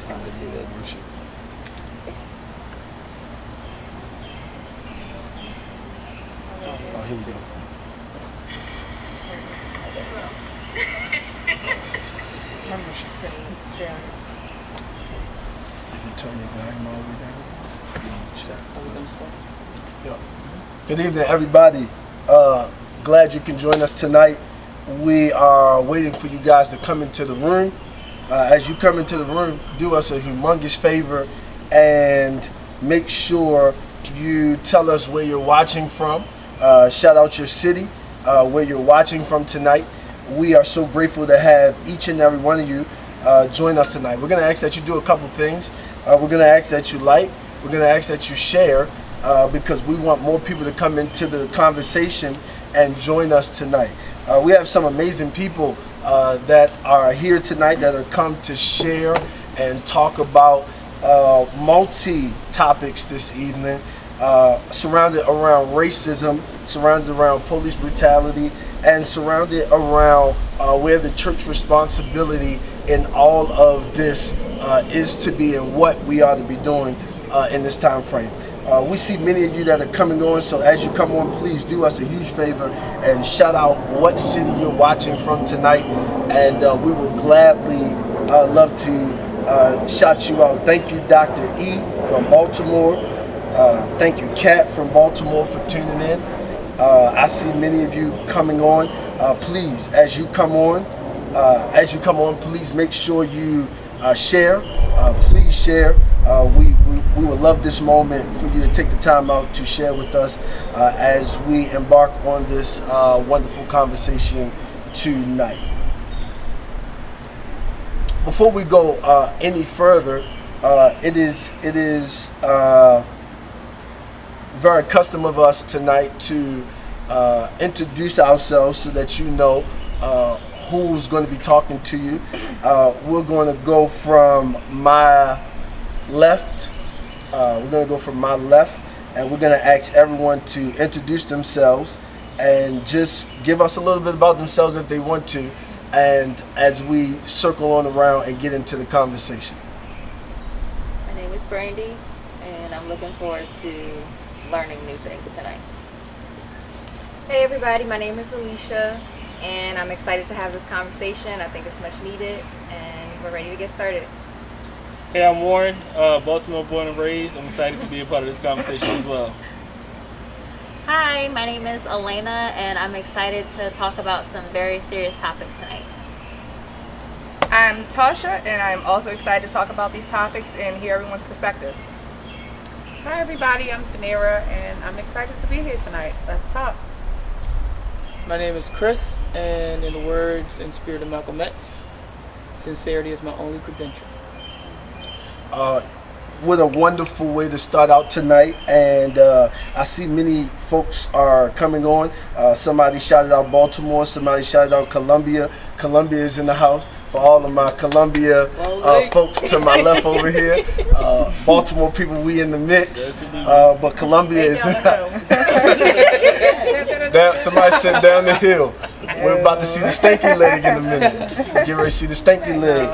time to do that worship. Oh, here we go. If you turn your volume all the way down, yeah. Good evening, everybody. Glad you can join us tonight. We are waiting for you guys to come into the room. As you come into the room, do us a humongous favor and make sure you tell us where you're watching from. Shout out your city, where you're watching from tonight. We are so grateful to have each and every one of you join us tonight. We're going to ask that you do a couple things. We're going to ask that you like. We're going to ask that you share because we want more people to come into the conversation and join us tonight. We have some amazing people that are here tonight that are come to share and talk about multi-topics this evening, surrounded around racism, surrounded around police brutality, and surrounded around where the church responsibility in all of this is to be and what we ought to be doing in this time frame. We see many of you that are coming on, so as you come on, please do us a huge favor and shout out what city you're watching from tonight, and we will gladly love to shout you out. Thank you, Dr. E from Baltimore. Thank you, Kat from Baltimore, for tuning in. I see many of you coming on. Please, as you come on, please make sure you share. Please share. We would love this moment for you to take the time out to share with us as we embark on this wonderful conversation tonight. Before we go any further, it is very custom of us tonight to introduce ourselves so that you know who's going to be talking to you. We're going to go from my left. And we're going to ask everyone to introduce themselves and just give us a little bit about themselves if they want to, and as we circle on around and get into the conversation. My name is Brandy, and I'm looking forward to learning new things tonight. Hey everybody, my name is Alicia, and I'm excited to have this conversation. I think it's much needed, and we're ready to get started. Hey, I'm Warren, Baltimore born and raised. I'm excited to be a part of this conversation as well. Hi, my name is Elena, and I'm excited to talk about some very serious topics tonight. I'm Tasha, and I'm also excited to talk about these topics and hear everyone's perspective. Hi everybody, I'm Tanera, and I'm excited to be here tonight. Let's talk. My name is Chris, and in the words and spirit of Malcolm X, sincerity is my only credential. What a wonderful way to start out tonight, and I see many folks are coming on. Somebody shouted out Baltimore, somebody shouted out Columbia. Columbia is in the house. For all of my Columbia folks to my left over here, Baltimore people, we in the mix, but Columbia is somebody said down the hill. We're about to see the stanky leg in a minute. Get ready to see the stanky leg.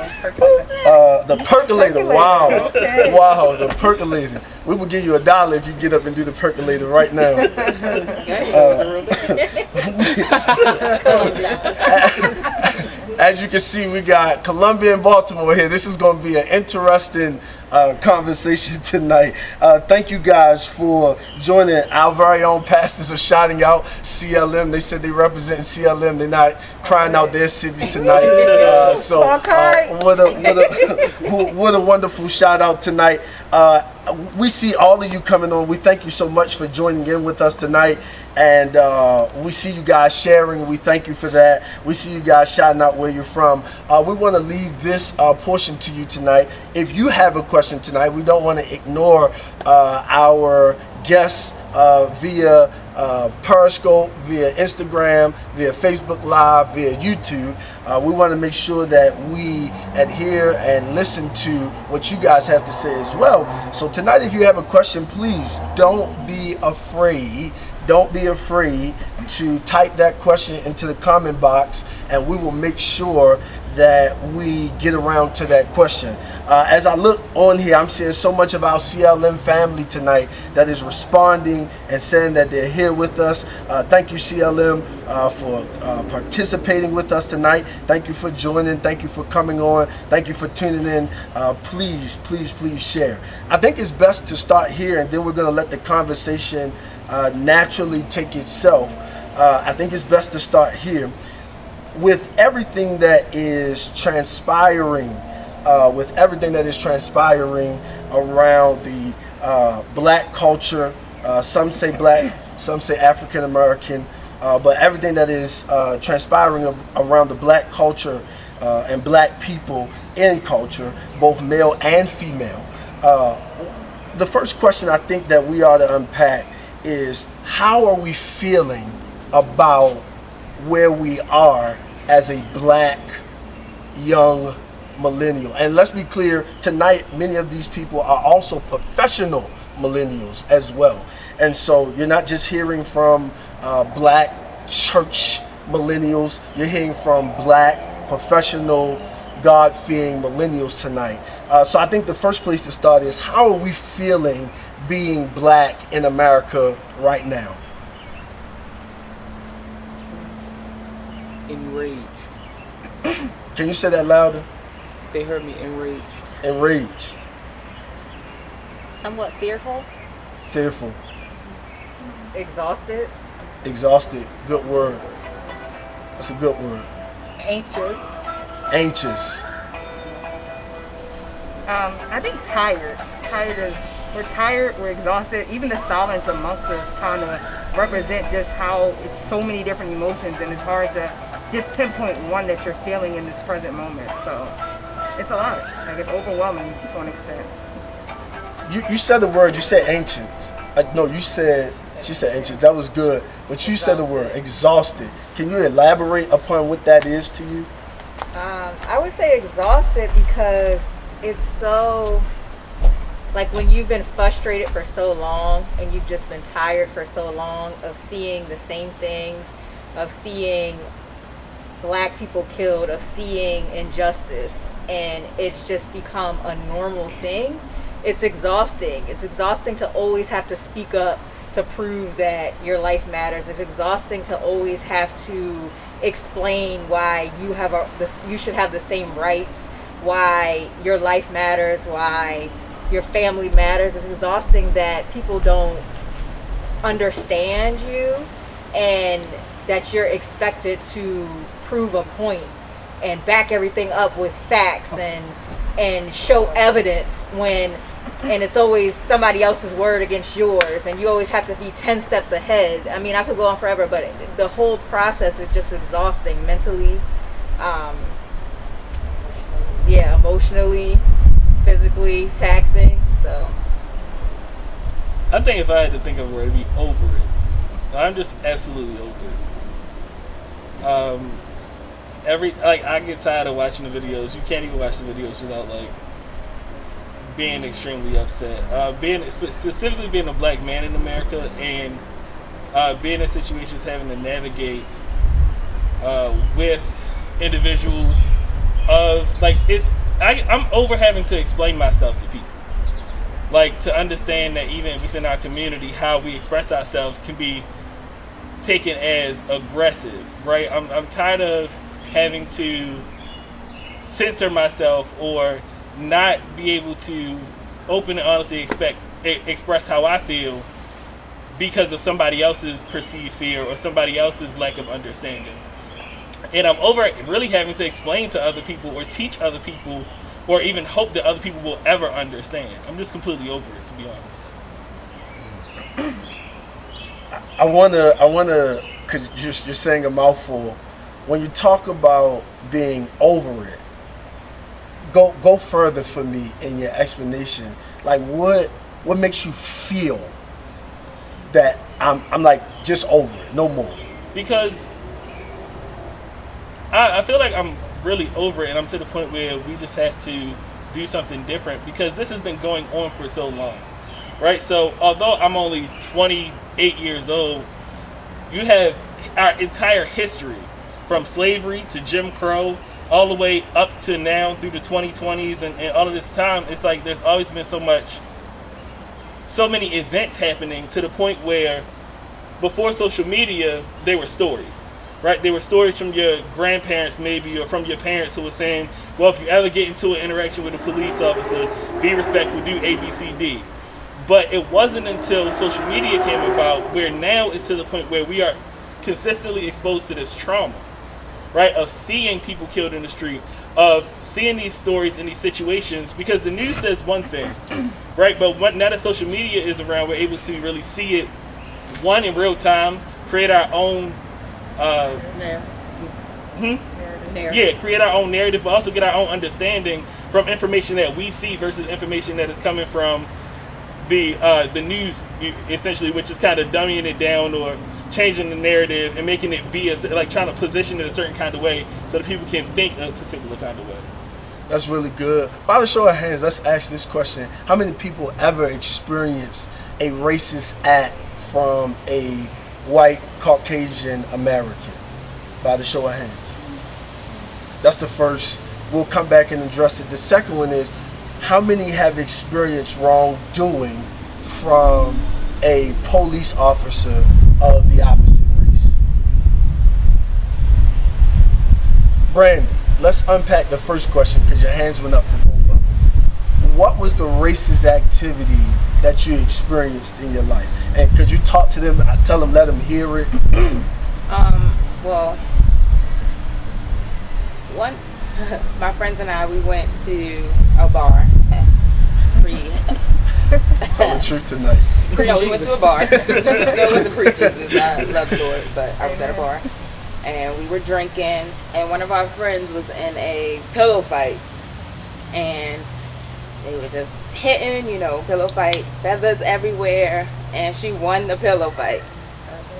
The percolator. Wow. Okay. Wow, the percolator. We will give you $1 if you get up and do the percolator right now. As you can see, we got Columbia and Baltimore here. This is going to be an interesting conversation tonight. Thank you guys for joining. Our very own pastors are shouting out CLM. They said they represent CLM. They're not crying out their cities tonight. What a wonderful shout out tonight. We see all of you coming on. We thank you so much for joining in with us tonight. And we see you guys sharing. We thank you for that. We see you guys shouting out where you're from. We want to leave this portion to you tonight. If you have a question tonight, we don't want to ignore our guests via Periscope, via Instagram, via Facebook Live, via YouTube. We want to make sure that we adhere and listen to what you guys have to say as well. So tonight, if you have a question, please don't be afraid. Don't be afraid to type that question into the comment box, and we will make sure that we get around to that question. As I look on here, I'm seeing so much of our CLM family tonight that is responding and saying that they're here with us. Thank you, CLM, for participating with us tonight. Thank you for joining. Thank you for coming on. Thank you for tuning in. Please, please, please share. I think it's best to start here, and then we're going to let the conversation naturally take itself. I think it's best to start here. With everything that is transpiring, around the black culture, some say black, some say African American, but everything that is transpiring around the black culture and black people in culture, both male and female. The first question I think that we ought to unpack is, how are we feeling about where we are as a black young millennial? And let's be clear, tonight many of these people are also professional millennials as well. And so you're not just hearing from black church millennials, you're hearing from black professional God-fearing millennials tonight. So I think the first place to start is, how are we feeling being black in America right now? Enraged. Can you say that louder? They heard me. Enraged. Enraged. Somewhat fearful. Fearful. Exhausted. Exhausted. Good word. That's a good word. Anxious. Anxious. I think tired. We're tired, we're exhausted. Even the silence amongst us kind of represent just how it's so many different emotions, and it's hard to just pinpoint one that you're feeling in this present moment. So it's a lot. Like, it's overwhelming to an extent. You said the word, you said anxious. No, she said anxious. That was good. But you said the word exhausted. Can you elaborate upon what that is to you? I would say exhausted because it's so, like, when you've been frustrated for so long and you've just been tired for so long of seeing the same things, of seeing black people killed, of seeing injustice, and it's just become a normal thing. It's exhausting. It's exhausting to always have to speak up to prove that your life matters. It's exhausting to always have to explain why you should have the same rights, why your life matters, why your family matters. It's exhausting that people don't understand you and that you're expected to prove a point and back everything up with facts and show evidence and it's always somebody else's word against yours, and you always have to be 10 steps ahead. I mean, I could go on forever, but the whole process is just exhausting mentally, emotionally, physically, taxing. So I think if I had to think of a word, it'd be over it. I'm just absolutely over it. I get tired of watching the videos. You can't even watch the videos without being extremely upset. Specifically being a black man in America, and being in situations having to navigate with individuals I'm over having to explain myself to people. To understand that even within our community, how we express ourselves can be taken as aggressive, right? I'm tired of having to censor myself or not be able to open and honestly express how I feel because of somebody else's perceived fear or somebody else's lack of understanding. And I'm over really having to explain to other people or teach other people or even hope that other people will ever understand. I'm just completely over it, to be honest. I wanna, cause you're saying a mouthful. When you talk about being over it, go further for me in your explanation. What makes you feel that I'm just over it, no more? Because I feel like I'm really over it, and I'm to the point where we just have to do something different, because this has been going on for so long, right? So although I'm only 28 years old, you have our entire history from slavery to Jim Crow all the way up to now through the 2020s and all of this time, it's like there's always been so many events happening, to the point where before social media, there were stories, right? There were stories from your grandparents maybe, or from your parents, who were saying, well, if you ever get into an interaction with a police officer, be respectful, do A, B, C, D. But it wasn't until social media came about where now it's to the point where we are consistently exposed to this trauma, right? Of seeing people killed in the street, of seeing these stories in these situations, because the news says one thing, right? But now that social media is around, we're able to really see it, one, in real time, create our own create our own narrative, but also get our own understanding from information that we see versus information that is coming from the news, essentially, which is kind of dumbing it down or changing the narrative and making it be like trying to position it a certain kind of way so that people can think a particular kind of way. That's really good. By the show of hands, let's ask this question. How many people ever experience a racist act from a white Caucasian American? By the show of hands. That's the first. We'll come back and address it. The second one is, how many have experienced wrongdoing from a police officer of the opposite race? Brandy, let's unpack the first question because your hands went up for both of them. What was the racist activity that you experienced in your life? And could you talk to them, tell them, let them hear it? Well, once my friends and I, we went to a bar. Tell the truth tonight. No, we went to a bar. No, it wasn't pre-Jesus. I love the Lord, but I was at a bar. And we were drinking, and one of our friends was in a pillow fight. And they were just hitting, pillow fight, feathers everywhere, and she won the pillow fight.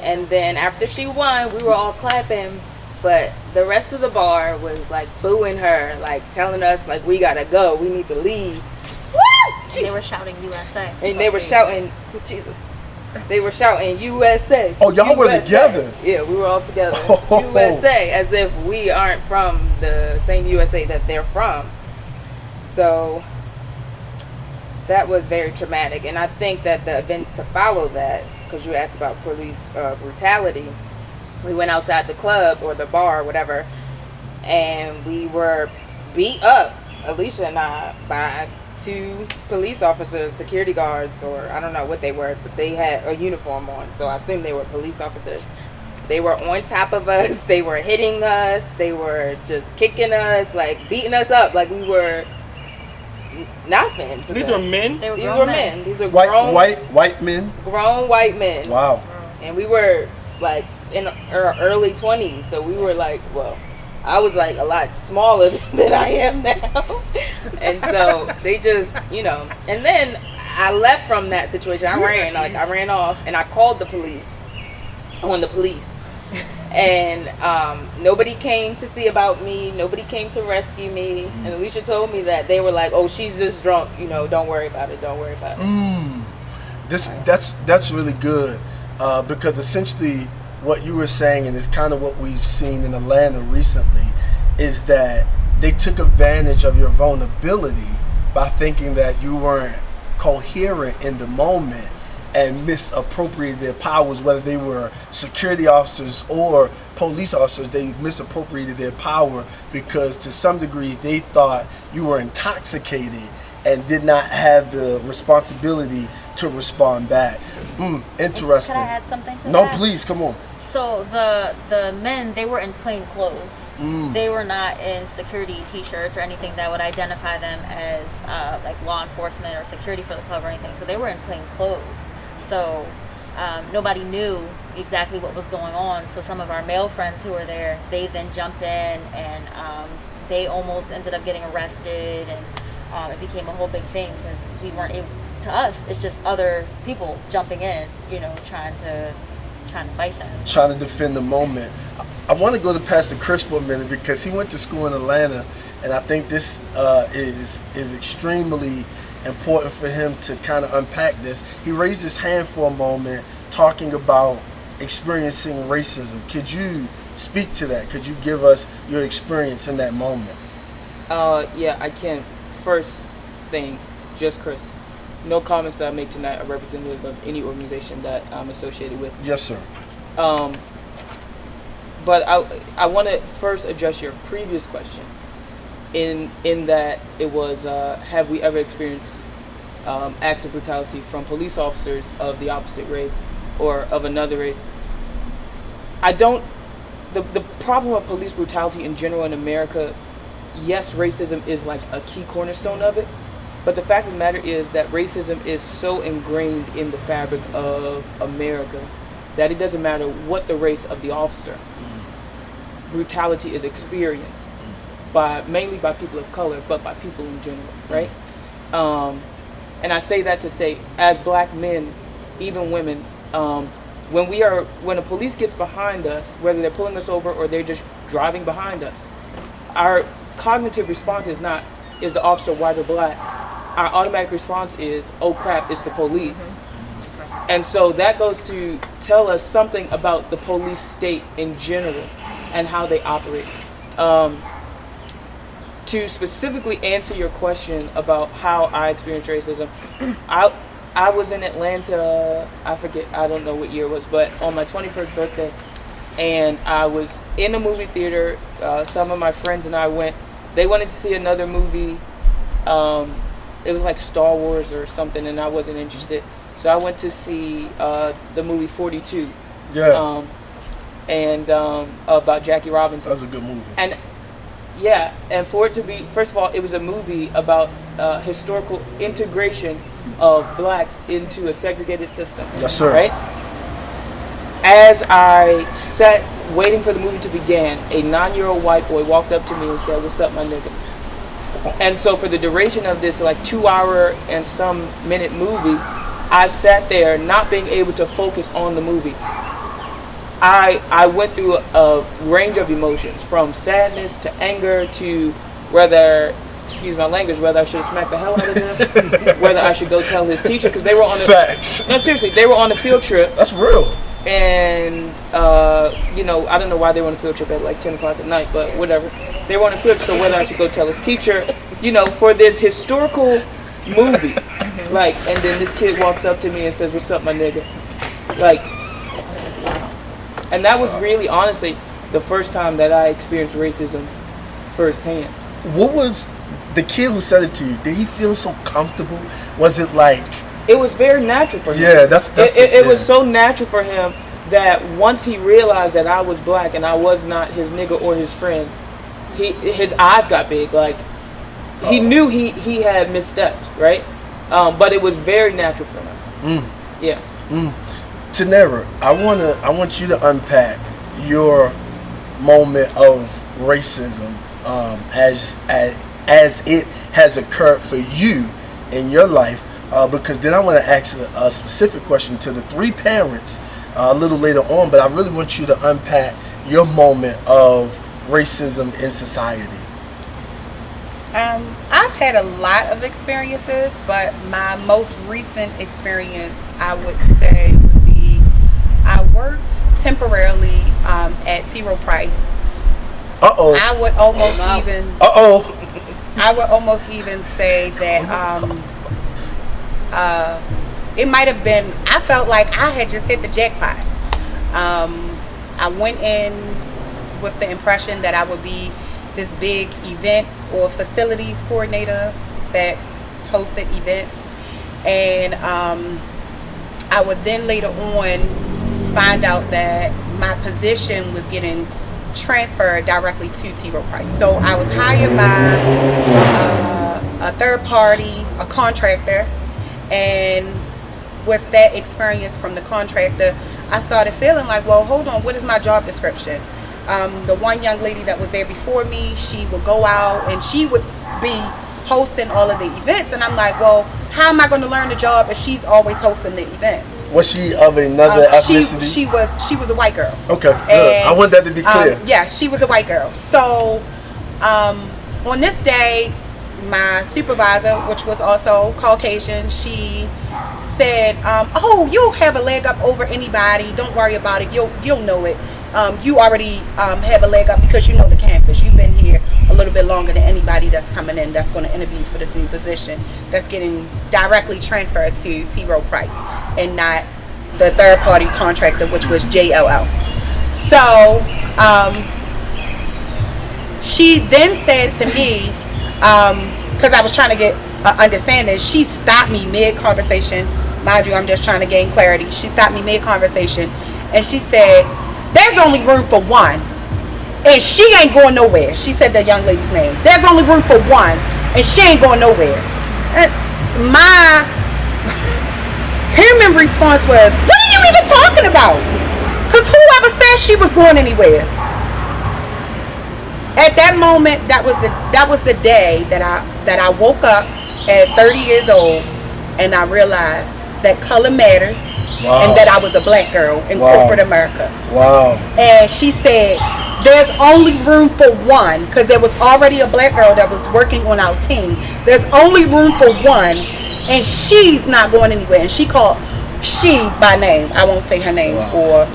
And then after she won, we were all clapping, but the rest of the bar was like booing her, like telling us like we gotta go, we need to leave. And they were shouting USA. And they were shouting, Jesus. They were shouting USA. Oh, y'all USA. were together? Yeah, we were all together. Oh. USA, as if we aren't from the same USA that they're from. So that was very traumatic. And I think that the events to follow that, because you asked about police brutality, we went outside the club or the bar or whatever, and we were beat up, Alicia and I, by 2 police officers, security guards, or I don't know what they were, but they had a uniform on, so I assume they were police officers. They were on top of us, they were hitting us, they were just kicking us, like beating us up like we were nothing. These were men? These were men. These are white men? Grown white men. Wow. And we were like in our early 20s, so we were like, well, I was like a lot smaller than I am now. And so they just, and then I left from that situation. I ran off, and I called the police on the police. And nobody came to see about me. Nobody came to rescue me. And Alicia told me that they were like, oh, she's just drunk. Don't worry about it. Don't worry about it. That's really good because essentially what you were saying, and it's kind of what we've seen in Atlanta recently, is that they took advantage of your vulnerability by thinking that you weren't coherent in the moment and misappropriated their powers, whether they were security officers or police officers. They misappropriated their power because to some degree they thought you were intoxicated and did not have the responsibility to respond back. Interesting. Can I add something to that? No, please, come on. So the men, they were in plain clothes. They were not in security t-shirts or anything that would identify them as like law enforcement or security for the club or anything. So they were in plain clothes. So nobody knew exactly what was going on. So some of our male friends who were there, they then jumped in and they almost ended up getting arrested, and it became a whole big thing because we weren't able. To us, it's just other people jumping in, trying to fight them. Trying to defend the moment. I want to go to Pastor Chris for a minute because he went to school in Atlanta, and I think this is extremely important for him to kind of unpack this. He raised his hand for a moment talking about experiencing racism. Could you speak to that? Could you give us your experience in that moment? Yeah, I can. First thing, just Chris. No comments that I make tonight are representative of any organization that I'm associated with. Yes, sir. But I want to first address your previous question. In that it was, have we ever experienced acts of brutality from police officers of the opposite race or of another race? I don't. The problem of police brutality in general in America, yes, racism is like a key cornerstone of it, but the fact of the matter is that racism is so ingrained in the fabric of America that it doesn't matter what the race of the officer. Brutality is experienced mainly by people of color, but by people in general, right? And I say that to say, as black men, even women, when the police gets behind us, whether they're pulling us over or they're just driving behind us, our cognitive response is not, is the officer white or black? Our automatic response is, oh crap, it's the police. And so that goes to tell us something about the police state in general and how they operate. To specifically answer your question about how I experienced racism, I was in Atlanta, I don't know what year it was, but on my 21st birthday, and I was in a movie theater. Some of my friends and I went. They wanted to see another movie. It was like Star Wars or something, and I wasn't interested. So I went to see the movie 42. Yeah. About Jackie Robinson. That was a good movie. And yeah, and for it to be, first of all, it was a movie about historical integration of blacks into a segregated system. Yes, sir. Right? As I sat waiting for the movie to begin, a 9-year-old white boy walked up to me and said, "What's up, my nigga?" And so for the duration of this like 2-hour and some minute movie, I sat there not being able to focus on the movie. I went through a range of emotions, from sadness to anger to whether, excuse my language, whether I should have smacked the hell out of him, whether I should go tell his teacher, because they were on a facts. No, seriously, they were on a field trip. That's real. And I don't know why they were on a field trip at like 10 o'clock at night, but whatever. They were on a field trip, so whether I should go tell his teacher, for this historical movie, like, and then this kid walks up to me and says, "What's up, my nigga?" Like. And that was really, honestly, the first time that I experienced racism firsthand. What was the kid who said it to you? Did he feel so comfortable? Was it like? It was very natural for him. Yeah, it was so natural for him that once he realized that I was black and I was not his nigga or his friend, his eyes got big. Like, he knew he had misstepped, right? But it was very natural for him. Yeah. Tanera, I want you to unpack your moment of racism as it has occurred for you in your life, because then I want to ask a specific question to the 3 parents a little later on, but I really want you to unpack your moment of racism in society. I've had a lot of experiences, but my most recent experience, I would say, would be I worked temporarily at T. Rowe Price. I would almost even say that it might have been, I felt like I had just hit the jackpot. I went in with the impression that I would be this big event or facilities coordinator that hosted events, and I would then later on find out that my position was getting transferred directly to T. Rowe Price. So I was hired by a third party, a contractor, and with that experience from the contractor, I started feeling like, well, hold on, what is my job description? The one young lady that was there before me, she would go out and she would be hosting all of the events, and I'm like, well, how am I going to learn the job if she's always hosting the events? Was she of another ethnicity? She was a white girl. Okay, good. I want that to be clear. Yeah, she was a white girl. So on this day, my supervisor, which was also Caucasian, she said, "Oh, you'll have a leg up over anybody. Don't worry about it. You'll know it. you already have a leg up because you know the campus. You've been here a little bit longer than anybody that's coming in that's going to interview for this new position that's getting directly transferred to T. Rowe Price and not the third party contractor, which was JLL. So she then said to me, because I was trying to get understanding, she stopped me mid-conversation. Mind you, I'm just trying to gain clarity. She stopped me mid-conversation and she said, there's only room for one and she ain't going nowhere. She said the young lady's name. There's only room for one and she ain't going nowhere. And my human response was, what are you even talking about? Because whoever said she was going anywhere? At that moment, that was the day that I woke up at 30 years old and I realized that color matters. Wow. And that I was a black girl in corporate America. Wow. And she said, there's only room for one, because there was already a black girl that was working on our team. There's only room for one, and she's not going anywhere. And she called she by name. I won't say her name for,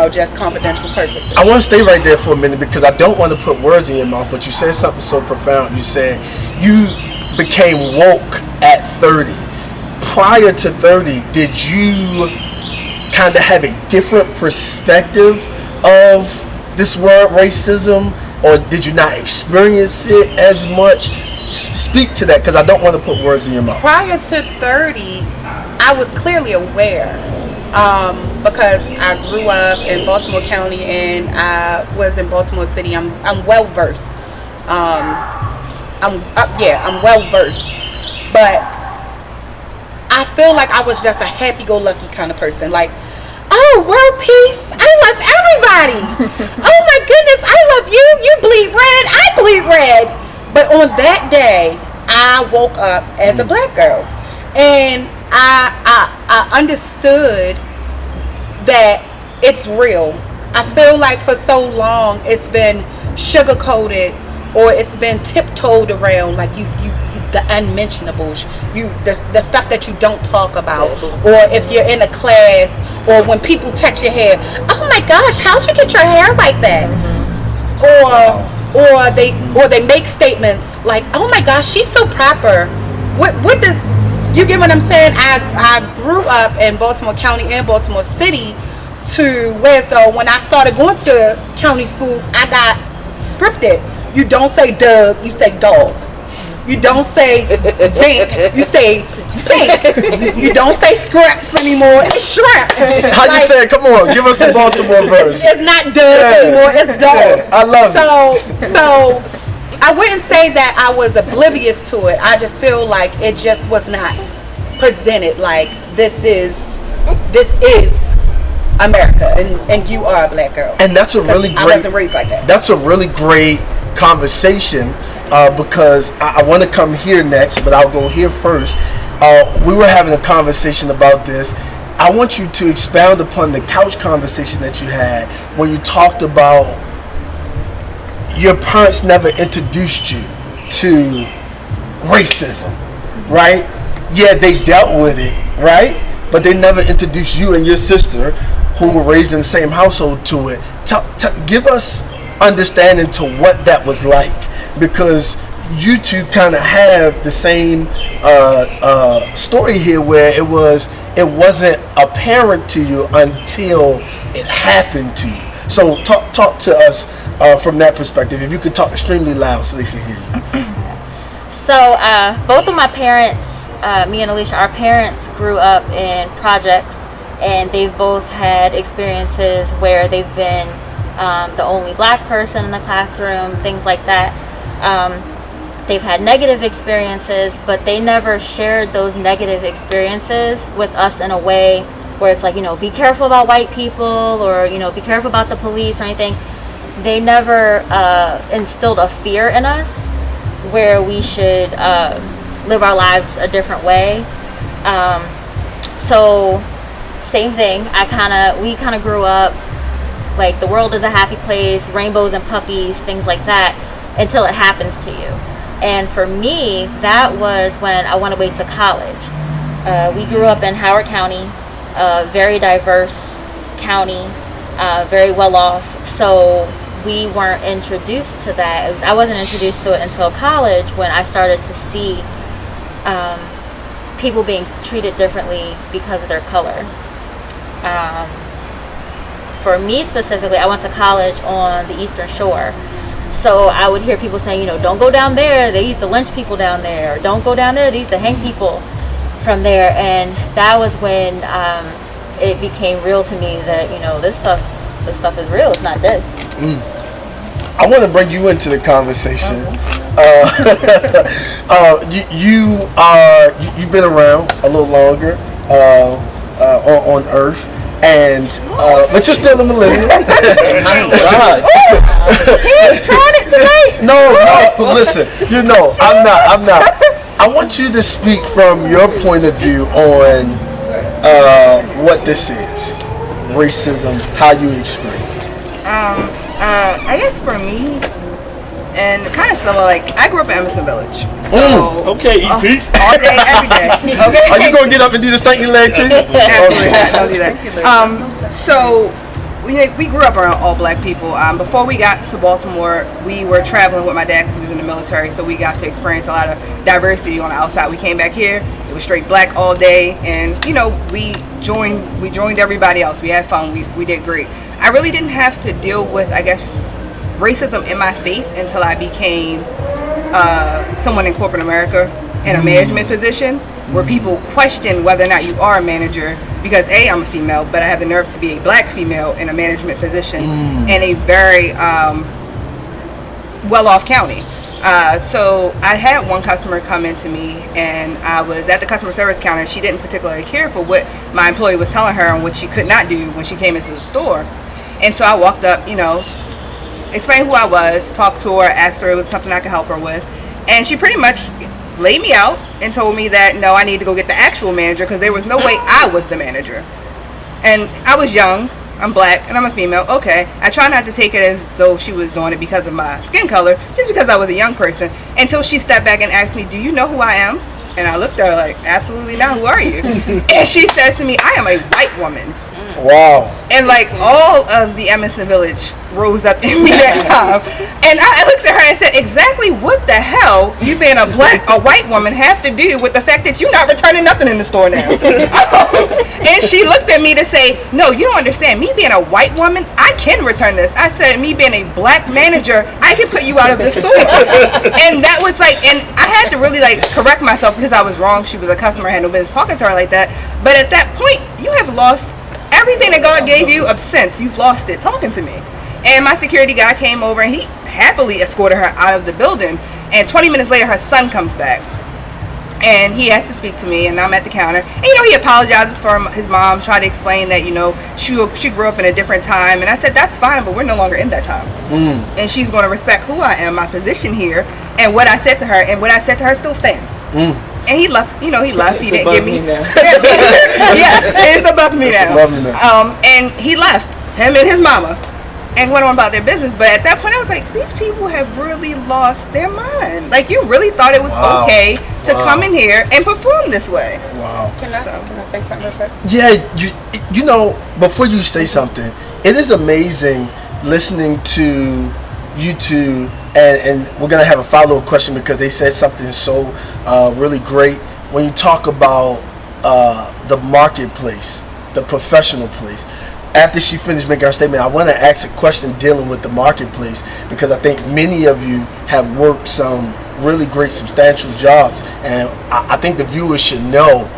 just confidential purposes. I want to stay right there for a minute because I don't want to put words in your mouth, but you said something so profound. You said you became woke at 30. Prior to 30, did you kind of have a different perspective of this word racism, or did you not experience it as much? Speak to that, because I don't want to put words in your mouth. Prior to 30, I was clearly aware because I grew up in Baltimore County and I was in Baltimore City. I'm well versed. I'm well versed, but I feel like I was just a happy-go-lucky kind of person. Like, oh, world peace, I love everybody. Oh my goodness, I love you. You bleed red, I bleed red. But on that day, I woke up as a black girl, and I understood that it's real. I feel like for so long it's been sugar-coated, or it's been tiptoed around, like you the unmentionables, the stuff that you don't talk about, or if you're in a class, or when people touch your hair, oh my gosh, how'd you get your hair like that? Or they make statements like, oh my gosh, she's so proper. What you get what I'm saying? I grew up in Baltimore County and Baltimore City, to where though when I started going to county schools, I got scripted. You don't say Doug, you say dog. You don't say zinc, you say sink. You don't say scraps anymore, it's shrimp. How you say it? Come on, give us the Baltimore version. It's not Doug anymore, it's dog. I love it. So I wouldn't say that I was oblivious to it. I just feel like it just was not presented like this is America, and you are a black girl. And that's a really great. I wasn't raised like that. That's a really great conversation, because I want to come here next, but I'll go here first. We were having a conversation about this. I want you to expound upon the couch conversation that you had when you talked about your parents never introduced you to racism, right? Yeah, they dealt with it, right? But they never introduced you and your sister, who were raised in the same household, to it. Give us understanding to what that was like, because you two kind of have the same story here, where it wasn't apparent to you until it happened to you. So talk to us from that perspective. If you could talk extremely loud so they can hear you. So both of my parents, me and Alicia, our parents grew up in projects, and they've both had experiences where they've been the only black person in the classroom, things like that. They've had negative experiences, but they never shared those negative experiences with us in a way where it's like, be careful about white people, or, be careful about the police or anything. They never instilled a fear in us where we should live our lives a different way. So same thing. We kind of grew up like the world is a happy place, rainbows and puppies, things like that, until it happens to you. And for me, that was when I went away to college. We grew up in Howard County, a very diverse county, very well off. So we weren't introduced to that. I wasn't introduced to it until college, when I started to see people being treated differently because of their color. For me specifically, I went to college on the Eastern Shore. So I would hear people saying, don't go down there, they used to lynch people down there. Or don't go down there, they used to hang people from there. And that was when it became real to me that, this stuff is real, it's not dead. I want to bring you into the conversation. You've been around a little longer on Earth. And but you're still a millennial. No, listen. I'm not. I want you to speak from your point of view on what this is, racism, how you experience it. I guess for me, and kind of similar, like I grew up in Emerson Village. So okay, EP. All day, every day. Okay. Are you gonna get up and do the stinking leg too? Absolutely not. Don't do that. So we grew up around all black people. Before we got to Baltimore, we were traveling with my dad because he was in the military, so we got to experience a lot of diversity on the outside. We came back here, it was straight black all day, and we joined everybody else. We had fun. We did great. I really didn't have to deal with, I guess, racism in my face until I became someone in corporate America in a management position, where people question whether or not you are a manager because I'm a female, but I have the nerve to be a black female in a management position in a very well-off county. So I had one customer come into me, and I was at the customer service counter. She didn't particularly care for what my employee was telling her and what she could not do when she came into the store. And so I walked up, explained who I was, talked to her, asked her if it was something I could help her with. And she pretty much laid me out and told me that, no, I need to go get the actual manager because there was no way I was the manager. And I was young, I'm black, and I'm a female. Okay, I try not to take it as though she was doing it because of my skin color, just because I was a young person, until she stepped back and asked me, do you know who I am? And I looked at her like, absolutely not, who are you? And she says to me, I am a white woman. Wow. And like all of the Emerson Village rose up in me that time. And I looked at her and said, exactly what the hell you being a white woman have to do with the fact that you're not returning nothing in the store now? And she looked at me to say, no, you don't understand. Me being a white woman, I can return this. I said, me being a black manager, I can put you out of the store. And that was like, and I had to really like correct myself because I was wrong. She was a customer, I had no business talking to her like that. But at that point, you have lost everything that God gave you of sense. You've lost it talking to me. And my security guy came over and he happily escorted her out of the building. And 20 minutes later, her son comes back. And he has to speak to me, and I'm at the counter. And he apologizes for his mom, tried to explain that, she grew up in a different time. And I said, that's fine, but we're no longer in that time. And she's going to respect who I am, my position here, and what I said to her. And what I said to her still stands. And he left, he left. He didn't give me. It's above me now. And he left, him and his mama, and went on about their business. But at that point, I was like, these people have really lost their mind. Like, you really thought it was okay to come in here and perform this way. Wow. Can I say something real quick? Yeah, before you say something, it is amazing listening to you two, and we're going to have a follow-up question because they said something so really great. When you talk about the marketplace, the professional place, after she finished making her statement, I want to ask a question dealing with the marketplace, because I think many of you have worked some really great substantial jobs, and I think the viewers should know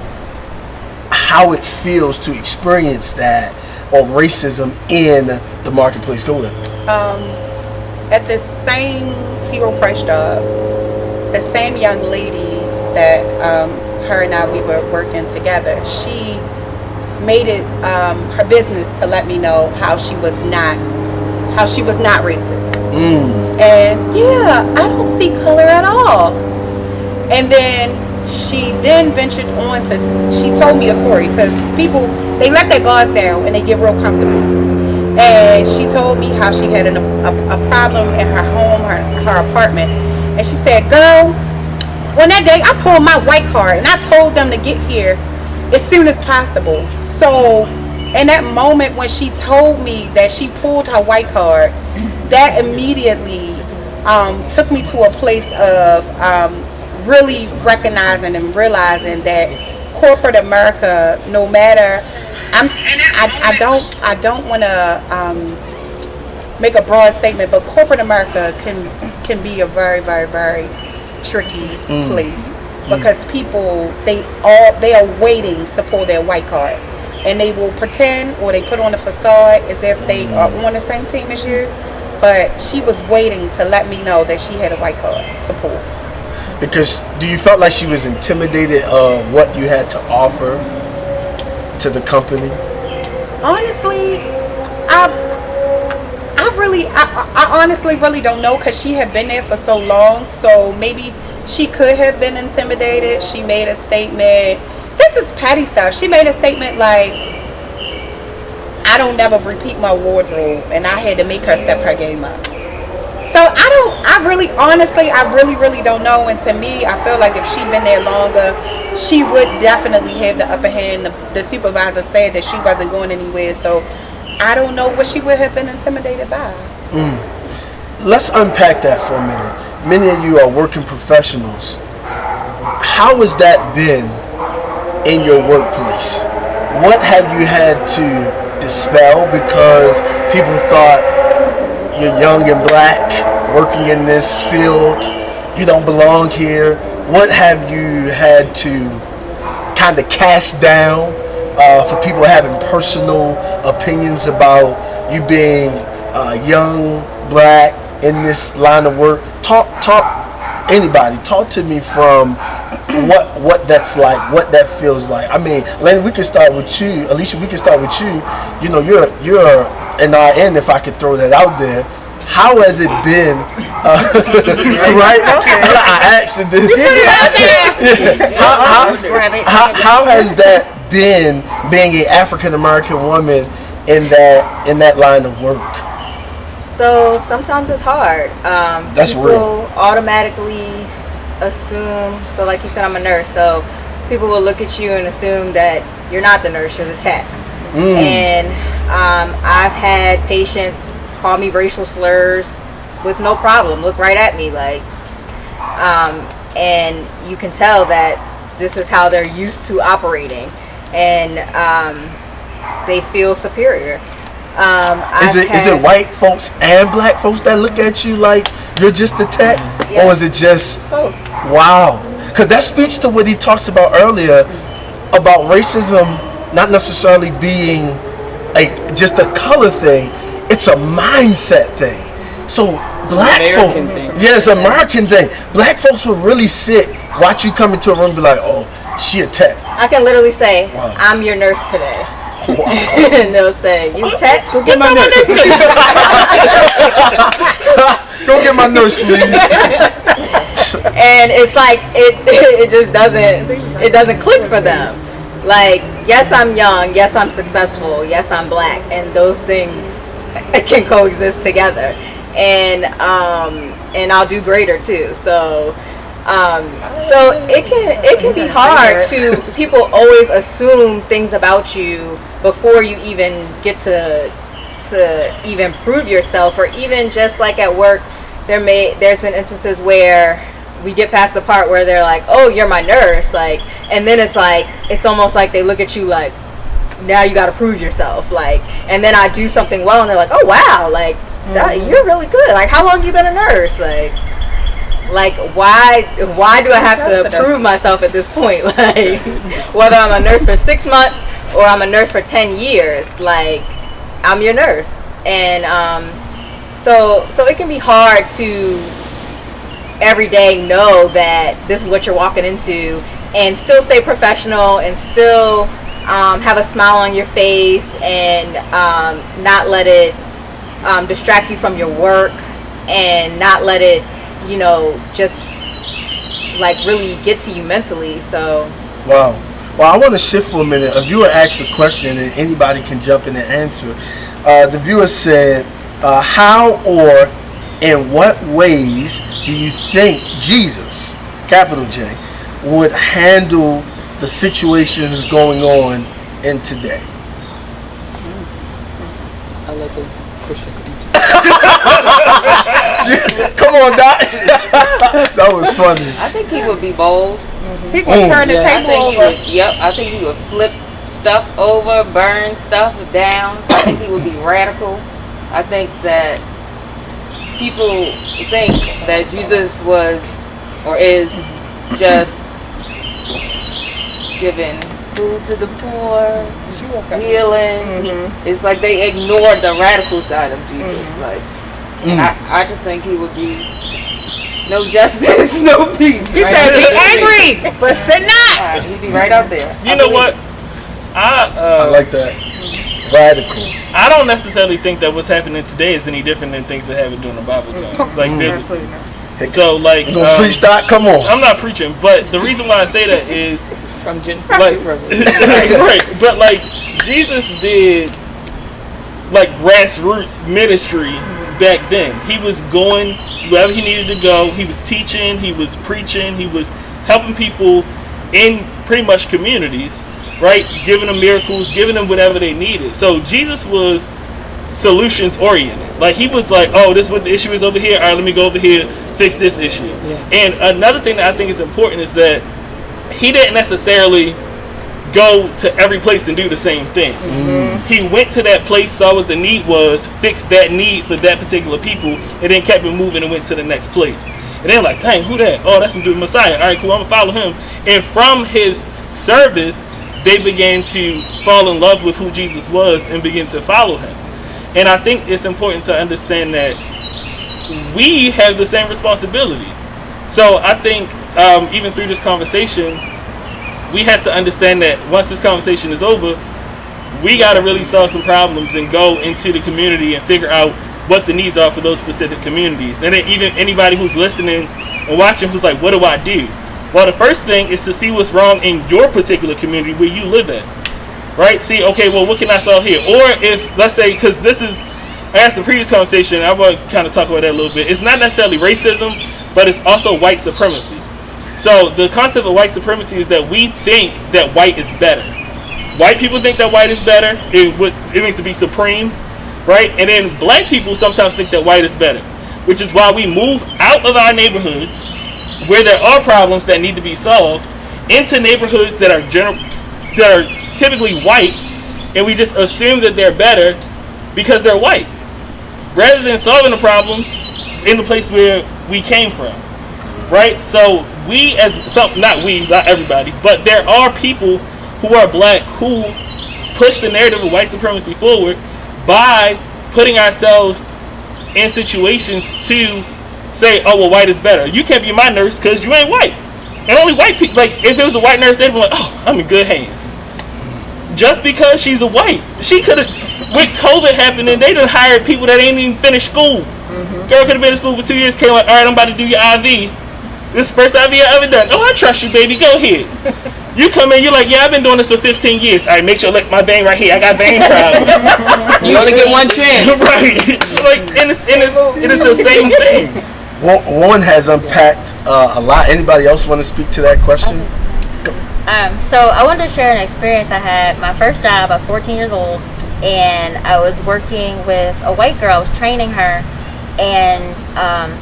how it feels to experience that, or racism in the marketplace. Go ahead. At the same T-Row price job, the same young lady that her and I, we were working together, she made it her business to let me know how she was not racist. And I don't see color at all. And then she then ventured on to, she told me a story, because people, they let their guards down and they get real comfortable. And she told me how she had a problem in her home, her apartment. And she said, girl, on that day I pulled my white card and I told them to get here as soon as possible. So in that moment when she told me that she pulled her white card, that immediately took me to a place of really recognizing and realizing that corporate America, no matter, I don't want to make a broad statement, but corporate America can be a very, very, very tricky place, because people they are waiting to pull their white card, and they will pretend, or they put on a facade as if they are on the same team as you. But she was waiting to let me know that she had a white card to pull. Because do you felt like she was intimidated of what you had to offer to the company? Honestly, I honestly really don't know, because she had been there for so long. So maybe she could have been intimidated. She made a statement. This is Patty stuff. She made a statement like, I don't never repeat my wardrobe, and I had to make her step her game up. So I really don't know. And to me, I feel like if she'd been there longer, she would definitely have the upper hand. The supervisor said that she wasn't going anywhere, so I don't know what she would have been intimidated by. Let's unpack that for a minute. Many of you are working professionals. How has that been in your workplace? What have you had to dispel because people thought you're young and black, working in this field, you don't belong here? What have you had to kind of cast down for people having personal opinions about you being young, black, in this line of work? Anybody, talk to me from what that's like, what that feels like. I mean, Lenny, we can start with you. Alicia, we can start with you. You know, you're an RN, if I could throw that out there. How has it been? Right? I asked it. How has that been, being an African American woman in that line of work? So sometimes it's hard. That's people real. Automatically assume. So like you said, I'm a nurse. So people will look at you and assume that you're not the nurse, you're the tech. And I've had patients call me racial slurs with no problem. Look right at me, like, and you can tell that this is how they're used to operating, and they feel superior. Is it white folks and black folks that look at you like you're just the tech? Yes. Or is it just both? Wow, because that speaks to what he talks about earlier about racism not necessarily being just a color thing. It's a mindset thing. So black folks, it's an American thing. Black folks would really sit, watch you come into a room, and be like, "Oh, she a tech." I can literally say, wow, "I'm your nurse today." Wow. And they'll say, "You tech? Go get my nurse." Go get my nurse, please. And it's like it just doesn't click for them. Like, yes, I'm young, yes, I'm successful, yes, I'm black, and those things can coexist together. And I'll do greater too. So it can be hard to, people always assume things about you before you even get to even prove yourself, or even just like at work, there's been instances where we get past the part where they're like, "Oh, you're my nurse," like, and then it's almost like they look at you like, now you got to prove yourself, like, and then I do something well and they're like, "Oh wow, like you're really good, like how long you been a nurse, like why do I have to prove myself at this point?" Like, whether I'm a nurse for 6 months or I'm a nurse for 10 years, like, I'm your nurse. And so it can be hard to every day know that this is what you're walking into, and still stay professional, and still have a smile on your face, and not let it distract you from your work, and not let it, just like really get to you mentally. So wow. Well, I want to shift for a minute. A viewer asked a question, and anybody can jump in and answer. The viewer said, how or in what ways do you think Jesus, capital J, would handle the situations going on in today? let the Christian speak. Come on, Doc. That was funny. I think he would be bold. He gonna turn the Yeah. I table think he over. would. Yep. I think he would flip stuff over, burn stuff down. I think he would be radical. I think that people think that Jesus was or is just giving food to the poor, healing. It's like they ignored the radical side of Jesus. Like, and I just think he would be no justice, no peace. He said, "Be angry, but sin not." He'd be right out there. You know what? I like that. Radical. I don't necessarily think that what's happening today is any different than things that happened during the Bible times. Like, Absolutely not. so like, You gonna preach, Doc? Come on. I'm not preaching, but the reason why I say that is From Genesis like, to Revelation. right, but like Jesus did like grassroots ministry back then. He was going wherever he needed to go. He was teaching, he was preaching, he was helping people in pretty much communities, right? Giving them miracles, giving them whatever they needed. So Jesus was solutions oriented. Like he was like, oh, this is what the issue is over here. All right, let me go over here, fix this issue. Yeah. And another thing that I think is important is that he didn't necessarily go to every place and do the same thing. He went to that place, saw what the need was, fixed that need for that particular people, and then kept it moving and went to the next place. And they're like, dang, who that? Oh, that's some dude Messiah. All right, cool, I'm gonna follow him. And from his service, they began to fall in love with who Jesus was and begin to follow him. And I think it's important to understand that we have the same responsibility. So I think even through this conversation, we have to understand that once this conversation is over, we got to really solve some problems and go into the community and figure out what the needs are for those specific communities. And then even anybody who's listening and watching who's like, what do I do? Well, the first thing is to see what's wrong in your particular community where you live at, right? See, okay, well, what can I solve here? Or if, let's say, because this is, I asked the previous conversation, I want to kind of talk about that a little bit. It's not necessarily racism, but it's also white supremacy. So the concept of white supremacy is that we think that white is better. White people think that white is better. It means to be supreme, right? And then black people sometimes think that white is better, which is why we move out of our neighborhoods where there are problems that need to be solved into neighborhoods that are typically white, and we just assume that they're better because they're white, rather than solving the problems in the place where we came from, right? So not everybody, but there are people who are black who push the narrative of white supremacy forward by putting ourselves in situations to say, oh, well, white is better. You can't be my nurse because you ain't white. And only white people, like, if it was a white nurse, they'd be like, oh, I'm in good hands. Just because she's a white. She could have, with COVID happening, they done hired people that ain't even finished school. Girl could have been in school for 2 years, came like, all right, I'm about to do your IV. This is the first IV I ever done. Oh, I trust you, baby. Go ahead. You come in, you're like, yeah, I've been doing this for 15 years. All right, make sure, look, my vein right here. I got vein problems. You only get one chance. Right. Like, and it is the same thing. One has unpacked a lot. Anybody else want to speak to that question? So I wanted to share an experience I had. My first job, I was 14 years old, and I was working with a white girl. I was training her, and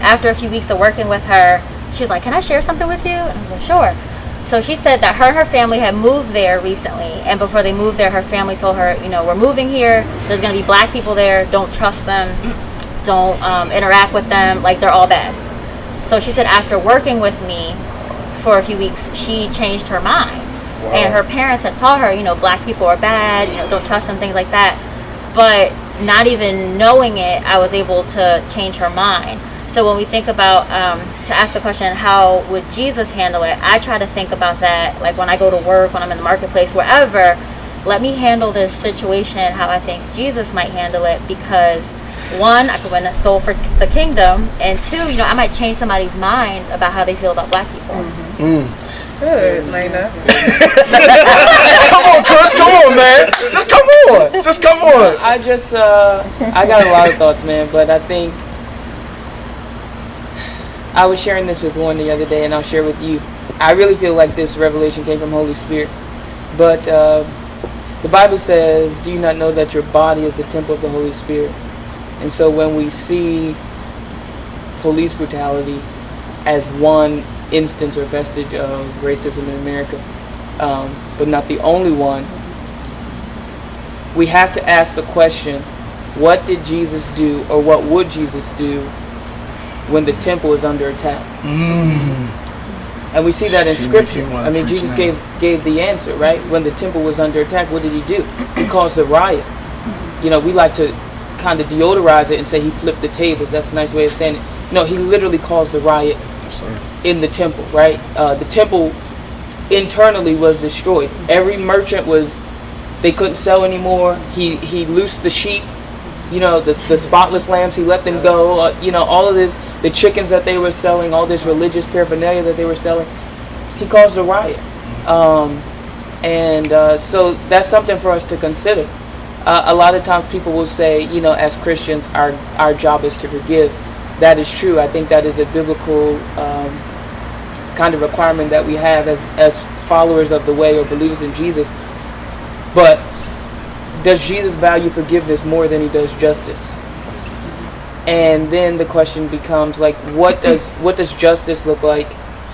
after a few weeks of working with her, she was like, can I share something with you? And I was like, sure. So she said that her and her family had moved there recently, and before they moved there, her family told her, you know, we're moving here, there's going to be black people there, don't trust them, don't interact with them, like they're all bad. So she said after working with me for a few weeks, she changed her mind. Wow. And her parents had taught her, you know, black people are bad, you know, don't trust them, things like that. But not even knowing it, I was able to change her mind. So when we think about, to ask the question, how would Jesus handle it? I try to think about that, like when I go to work, when I'm in the marketplace, wherever, let me handle this situation how I think Jesus might handle it, because one, I could win a soul for the kingdom, and two, you know, I might change somebody's mind about how they feel about black people. Good, Lena. Come on, Chris. Come on, man. Just come on. Just come on. I just, I got a lot of thoughts, man, but I think I was sharing this with one the other day, and I'll share with you. I really feel like this revelation came from Holy Spirit, but The Bible says, do you not know that your body is the temple of the Holy Spirit? And so when we see police brutality as one instance or vestige of racism in America, but not the only one, we have to ask the question, what did Jesus do, or what would Jesus do when the temple is under attack? And we see that in Scripture. I mean, Jesus gave the answer, right? When the temple was under attack, what did he do? He caused a riot. You know, we like to kind of deodorize it and say he flipped the tables. That's a nice way of saying it. No, he literally caused the riot in the temple, right? The temple internally was destroyed. Every merchant they couldn't sell anymore. He loosed the sheep, you know, the spotless lambs, he let them go. You know, all of this, the chickens that they were selling, all this religious paraphernalia that they were selling, he caused a riot. So that's something for us to consider. A lot of times people will say, you know, as Christians, our job is to forgive. That is true. I think that is a biblical kind of requirement that we have as followers of the way or believers in Jesus. But does Jesus value forgiveness more than he does justice? And then the question becomes, like, what does justice look like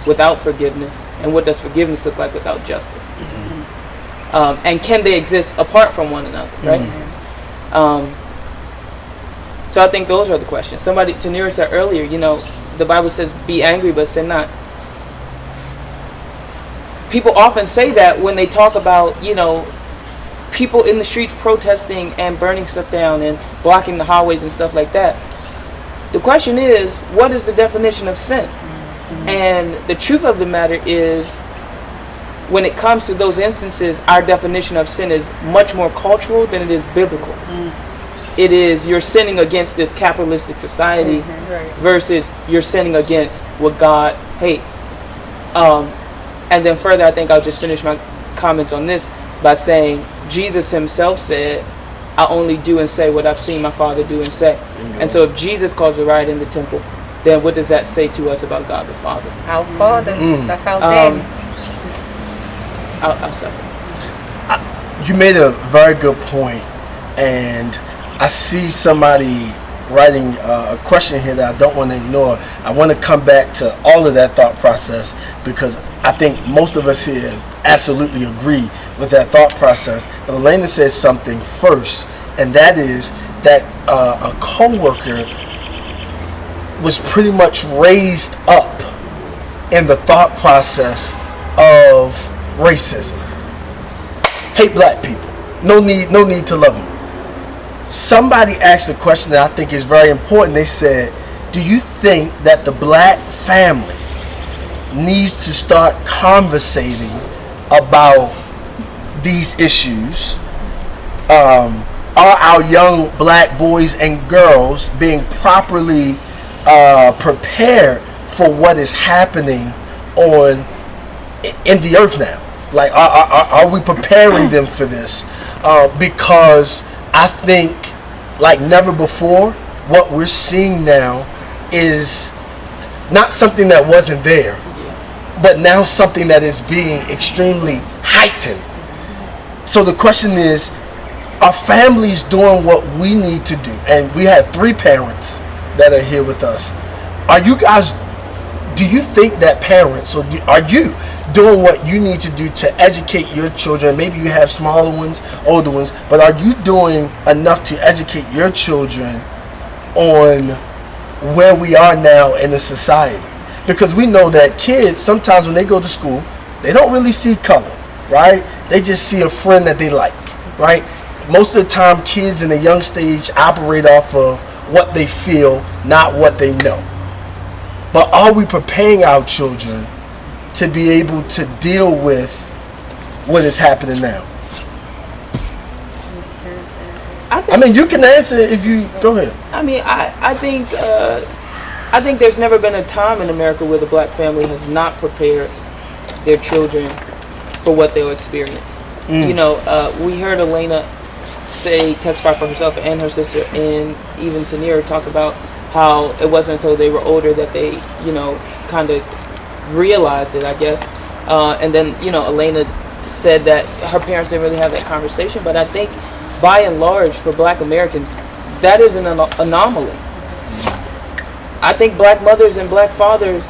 without forgiveness, and what does forgiveness look like without justice? And can they exist apart from one another, right? So I think those are the questions. Tanira said earlier, you know, the Bible says, be angry but sin not. People often say that when they talk about, you know, people in the streets protesting and burning stuff down and blocking the highways and stuff like that. The question is, what is the definition of sin? And the truth of the matter is, when it comes to those instances, our definition of sin is much more cultural than it is biblical. It is, you're sinning against this capitalistic society versus you're sinning against what God hates. And then further, I think I'll just finish my comments on this by saying, Jesus himself said, I only do and say what I've seen my Father do and say. And so if Jesus caused a riot in the temple, then what does that say to us about God the Father? Our Father, that's our daddy. I'll stop. You made a very good point, and I see somebody writing a question here that I don't want to ignore. I want to come back to all of that thought process, because I think most of us here absolutely agree with that thought process. But Elena said something first, and that is that a co-worker was pretty much raised up in the thought process of racism. Hate black people. No need to love them. Somebody asked a question that I think is very important. They said, do you think that the black family needs to start conversating about these issues? Are our young black boys and girls being properly prepared for what is happening in the earth now? Like, are we preparing them for this? Because I think, like never before, what we're seeing now is not something that wasn't there, but now something that is being extremely heightened. So the question is, are families doing what we need to do? And we have 3 parents that are here with us. Do you think that parents, or are you doing what you need to do to educate your children? Maybe you have smaller ones, older ones, but are you doing enough to educate your children on where we are now in the society? Because we know that kids, sometimes when they go to school, they don't really see color, right? They just see a friend that they like, right? Most of the time, kids in a young stage operate off of what they feel, not what they know. But are we preparing our children to be able to deal with what is happening now? I mean, you can answer if you go ahead. I mean, I think there's never been a time in America where the black family has not prepared their children for what they'll experience. You know, we heard Elena testify for herself and her sister, and even Tanira talk about how it wasn't until they were older that they, you know, kind of realized it, I guess. And then, you know, Elena said that her parents didn't really have that conversation, but I think by and large for Black Americans, that is an anomaly. I think Black mothers and Black fathers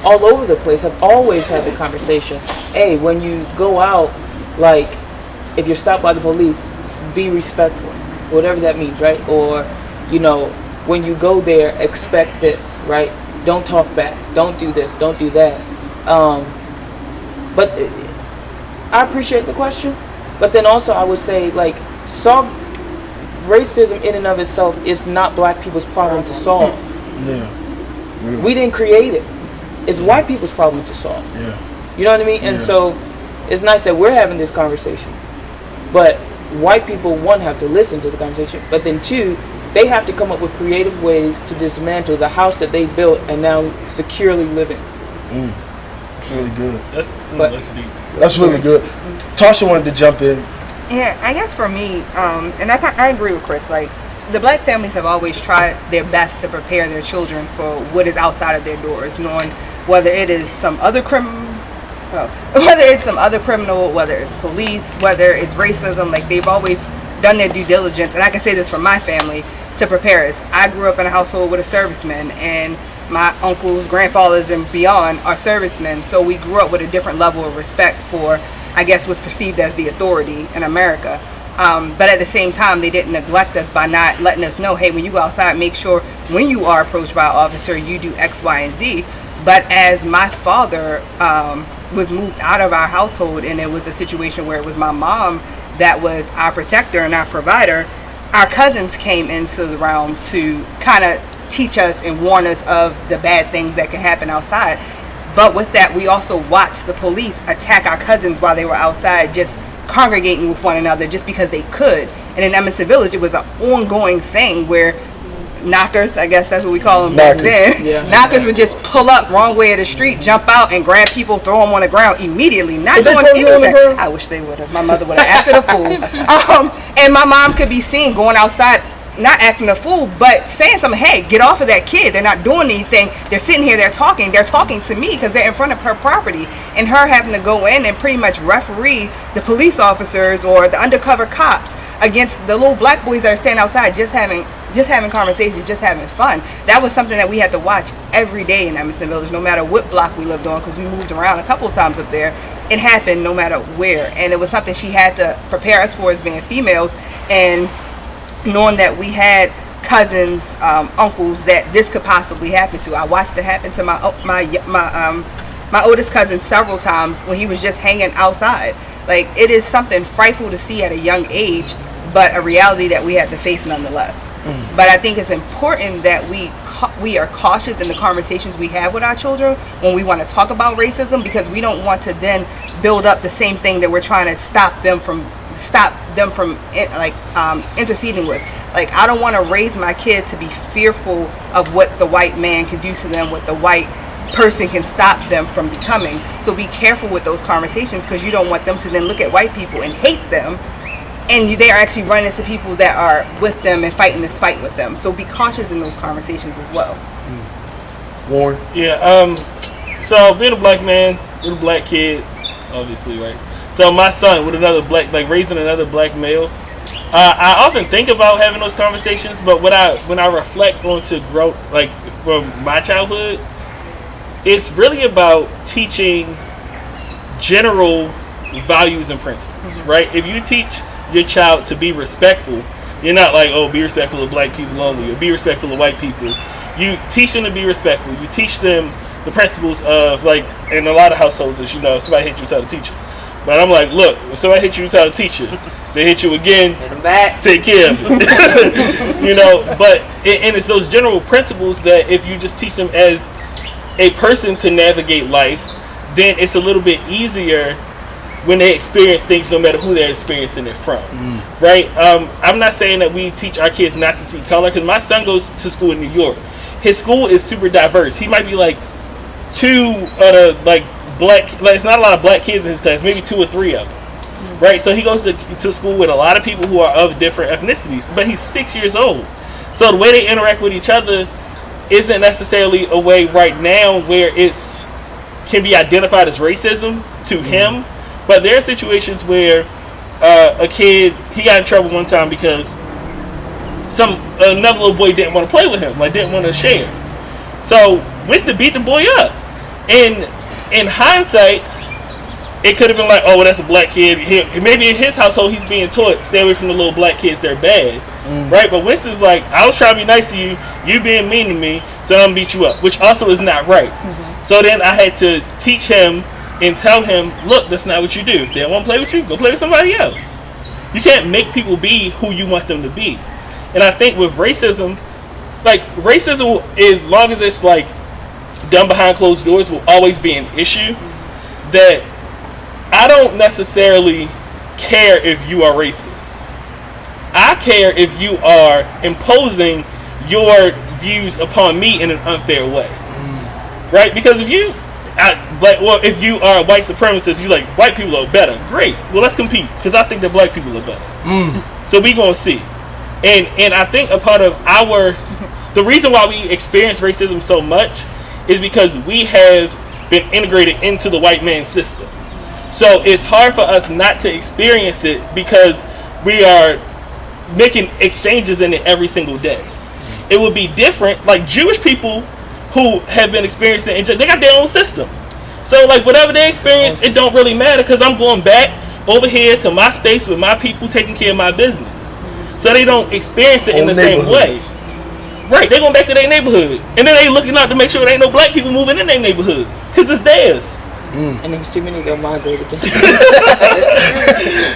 all over the place have always had the conversation. Hey, when you go out, like, if you're stopped by the police, be respectful, whatever that means, right? Or, you know, when you go there, expect this, right? Don't talk back, don't do this, don't do that. But I appreciate the question, but then also I would say, like, racism in and of itself is not Black people's problem to solve. Yeah. We didn't create it. It's white people's problem to solve. Yeah. You know what I mean? And so it's nice that we're having this conversation. But white people, one, have to listen to the conversation, but then two, they have to come up with creative ways to dismantle the house that they built and now securely live in. That's really good. That's deep. That's really good. Tasha wanted to jump in. Yeah, I guess for me, and I agree with Chris, like, the Black families have always tried their best to prepare their children for what is outside of their doors, knowing whether it is some other criminal, whether it's police, whether it's racism. Like, they've always done their due diligence, and I can say this for my family, to prepare us. I grew up in a household with a serviceman, and my uncles, grandfathers, and beyond are servicemen, so we grew up with a different level of respect for, I guess, what's perceived as the authority in America. But at the same time, they didn't neglect us by not letting us know, hey, when you go outside, make sure when you are approached by an officer, you do X, Y, and Z. But as my father was moved out of our household, and it was a situation where it was my mom that was our protector and our provider, our cousins came into the realm to kind of teach us and warn us of the bad things that can happen outside. But with that, we also watched the police attack our cousins while they were outside, just congregating with one another just because they could. And in Emerson Village, it was an ongoing thing where knockers, I guess that's what we call them back then, knockers would just pull up wrong way of the street, jump out and grab people, throw them on the ground immediately, not doing anything. I wish they would have. My mother would have acted a fool. And my mom could be seen going outside, not acting a fool, but saying something, hey, get off of that kid. They're not doing anything. They're sitting here, they're talking to me because they're in front of her property. And her having to go in and pretty much referee the police officers or the undercover cops against the little Black boys that are standing outside just having conversations, just having fun. That was something that we had to watch every day in Emerson Village, no matter what block we lived on, because we moved around a couple of times up there. It happened no matter where. And it was something she had to prepare us for as being females, and knowing that we had cousins, uncles that this could possibly happen to. I watched it happen to my oldest cousin several times when he was just hanging outside. Like, it is something frightful to see at a young age, but a reality that we have to face nonetheless. But I think it's important that we are cautious in the conversations we have with our children when we want to talk about racism, because we don't want to then build up the same thing that we're trying to stop them from interceding with. Like, I don't want to raise my kid to be fearful of what the white man can do to them, what the white person can stop them from becoming. So be careful with those conversations, because you don't want them to then look at white people and hate them, and they are actually running into people that are with them and fighting this fight with them. So be cautious in those conversations as well. Warren? Yeah, so being a Black man with a Black kid, obviously, right? So my son with another Black, like raising another Black male, I often think about having those conversations, but when I reflect onto growth, like from my childhood, it's really about teaching general values and principles, right? If you teach your child to be respectful, you're not like, oh, be respectful of Black people only, or be respectful of white people. You teach them to be respectful. You teach them the principles of, like, in a lot of households, as you know, if somebody hit you, tell the teacher. But I'm like, look, when somebody hit you, tell the teacher. They hit you again, hit them back. Take care of it. You know, but and it's those general principles that if you just teach them as a person to navigate life, then it's a little bit easier when they experience things, no matter who they're experiencing it from, right? I'm not saying that we teach our kids not to see color, because my son goes to school in New York. His school is super diverse. He might be like two like Black, like it's not a lot of Black kids in his class, maybe 2 or 3 of them, right? So he goes to school with a lot of people who are of different ethnicities, but he's 6 years old. So the way they interact with each other isn't necessarily a way right now where it's can be identified as racism to him, But there are situations where a kid, he got in trouble one time because another little boy didn't want to play with him, like didn't want to share. So Winston beat the boy up. And in hindsight, it could have been like, oh, well, that's a black kid. Maybe in his household, he's being taught, stay away from the little black kids, they're bad. Right? But Winston's like, I was trying to be nice to you, you being mean to me, so I'm going to beat you up, which also is not right. So then I had to teach him and tell him, look, that's not what you do. If they don't want to play with you, go play with somebody else. You can't make people be who you want them to be. And I think with racism, like, racism, as long as it's, like, done behind closed doors, will always be an issue. That I don't necessarily care if you are racist. I care if you are imposing your views upon me in an unfair way. Right? Because if you, if you are a white supremacist, you like, white people are better. Great. Well, let's compete. Because I think that black people are better. So we going to see. And I think a part of the reason why we experience racism so much is because we have been integrated into the white man's system. So it's hard for us not to experience it because we are making exchanges in it every single day. It would be different, like Jewish people who have been experiencing it, they got their own system. So like whatever they experience, it don't really matter because I'm going back over here to my space with my people taking care of my business. So they don't experience it in the same way. Right, they going back to their neighborhood. And then they looking out to make sure there ain't no black people moving in their neighborhoods. Because it's theirs. And there's too many that migrate again.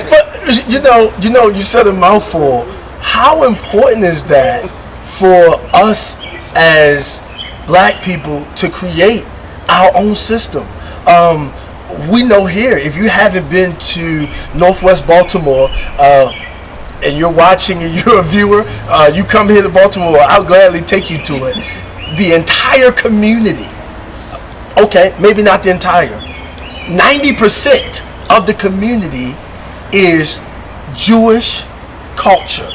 But you said a mouthful. How important is that for us as black people to create our own system? We know here, if you haven't been to Northwest Baltimore, and you're watching and you're a viewer, you come here to Baltimore, I'll gladly take you to it. The entire community, okay, maybe not the entire, 90% of the community is Jewish culture.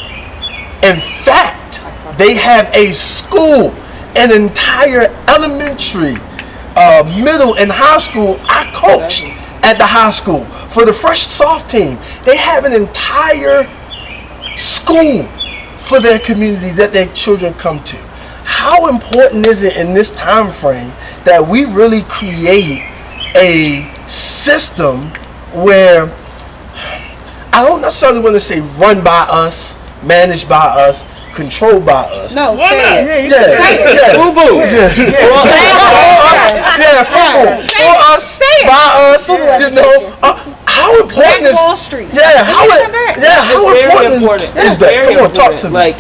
In fact, they have a school, an entire elementary, middle, and high school. I coached at the high school for the Fresh Soft team. They have an entire school for their community that their children come to. How important is it in this time frame that we really create a system where, I don't necessarily want to say run by us, managed by us, controlled by us. No, why say not? it. Yeah. Boo-boo. For us, by us, you know. How important is Wall Street? Yeah, how Very important is that? Very Come on, talk important. to me. Like,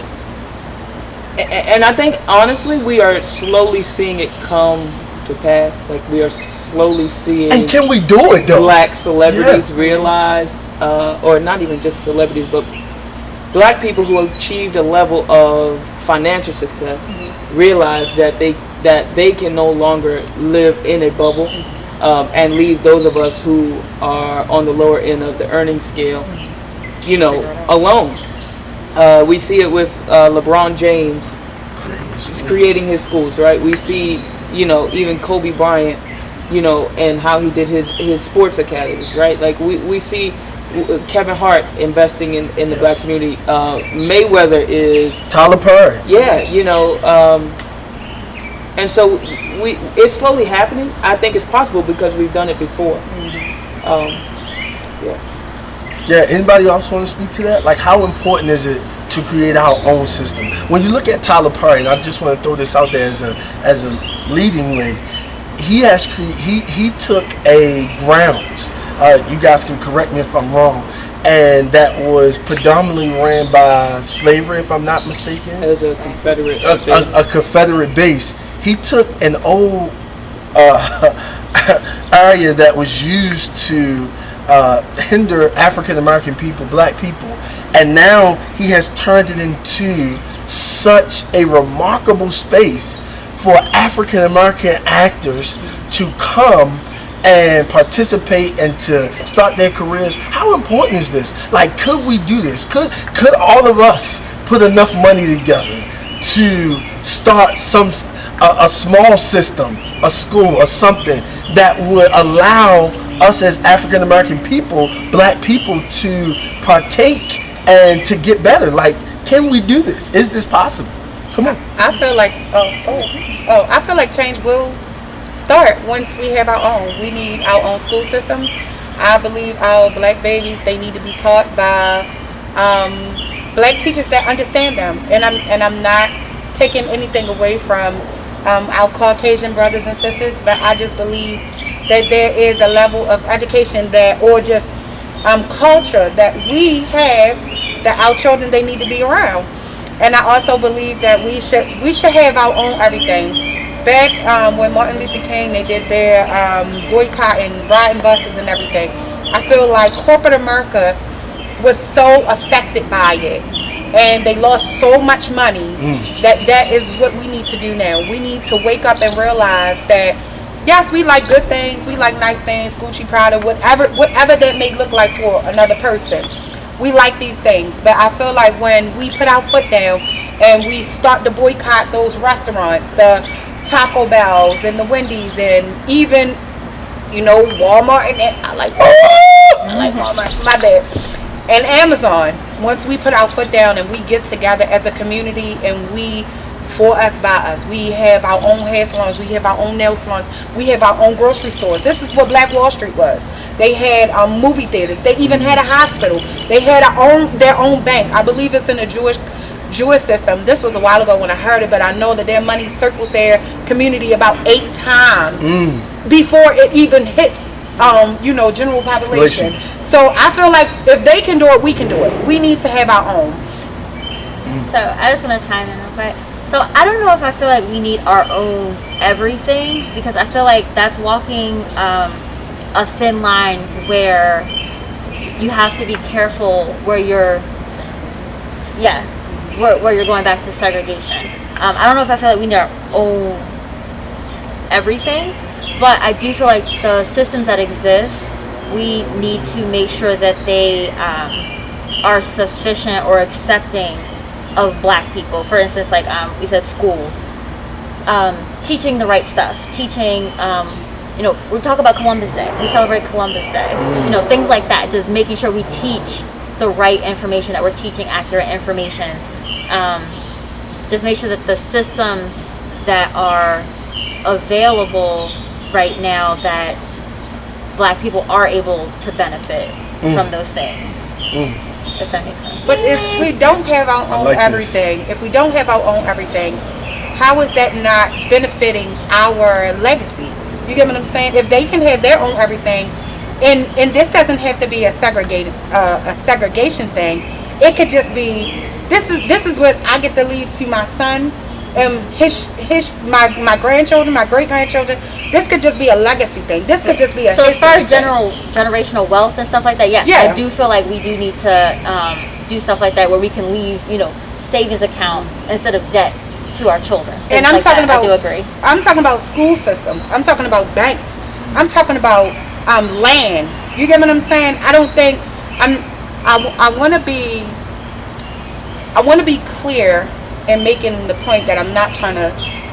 and I think honestly, we are slowly seeing it come to pass. Like, we are slowly seeing. And can we do it though? Black celebrities realize, or not even just celebrities, but black people who achieved a level of financial success realize that they can no longer live in a bubble. And leave those of us who are on the lower end of the earning scale, alone. We see it with LeBron James. He's creating his schools, right? We see, even Kobe Bryant, and how he did his sports academies, right? Like we see Kevin Hart investing in the black community. Mayweather is Tyler Perry. Yeah, and so it's slowly happening. I think it's possible because we've done it before. Yeah, anybody else want to speak to that? Like, how important is it to create our own system? When you look at Tyler Perry, and I just want to throw this out there as a leading link, he took a grounds. You guys can correct me if I'm wrong. And that was predominantly ran by slavery, if I'm not mistaken. As a Confederate base. A Confederate base. He took an old area that was used to hinder African American people, black people, and now he has turned it into such a remarkable space for African American actors to come and participate and to start their careers. How important is this? Like, could we do this? Could all of us put enough money together to start a small system, a school or something that would allow us as African American people, black people, to partake and to get better? Like, can we do this? Is this possible? Come on. I feel like I feel like change will start once we have our own. We need our own school system. I believe our black babies, they need to be taught by black teachers that understand them. And I'm not taking anything away from our Caucasian brothers and sisters, but I just believe that there is a level of education that, or just culture that we have, that our children, they need to be around. And I also believe that we should have our own everything. Back when Martin Luther King, they did their boycott and riding buses and everything, I feel like corporate America was so affected by it, and they lost so much money that is what we need to do now. We need to wake up and realize that, yes, we like good things, we like nice things, Gucci, Prada, whatever that may look like for another person. We like these things, but I feel like when we put our foot down and we start to boycott those restaurants, the Taco Bells and the Wendy's, and even, Walmart, and I like Walmart, my bad, and Amazon. Once we put our foot down and we get together as a community, and we, for us, by us, we have our own hair salons, we have our own nail salons, we have our own grocery stores. This is what Black Wall Street was. They had movie theaters. They even had a hospital. They had their own bank. I believe it's in a Jewish system. This was a while ago when I heard it, but I know that their money circles their community about 8 times before it even hits, general population. So I feel like if they can do it, we can do it. We need to have our own. So I just want to chime in real quick. So I don't know if I feel like we need our own everything, because I feel like that's walking a thin line where you have to be careful where you're going back to segregation. I don't know if I feel like we need our own everything, but I do feel like the systems that exist, we need to make sure that they are sufficient or accepting of Black people. For instance, like we said, schools, teaching the right stuff, teaching we talk about Columbus Day, we celebrate Columbus Day, things like that, just making sure we teach the right information, that we're teaching accurate information, just make sure that the systems that are available right now, that Black people are able to benefit from those things. If that makes sense. But if we don't have our own everything, how is that not benefiting our legacy? You get what I'm saying? If they can have their own everything, and this doesn't have to be a segregation thing. It could just be, this is what I get to leave to my son and my grandchildren, my great grandchildren. This could just be a legacy thing. This could just be a. So as far as generational wealth and stuff like that, yes, I do feel like we do need to do stuff like that, where we can leave, savings account instead of debt to our children. And I'm talking about, I do agree. I'm talking about school systems. I'm talking about banks. I'm talking about land. You get what I'm saying? I don't think I want to be clear in making the point that I'm not trying to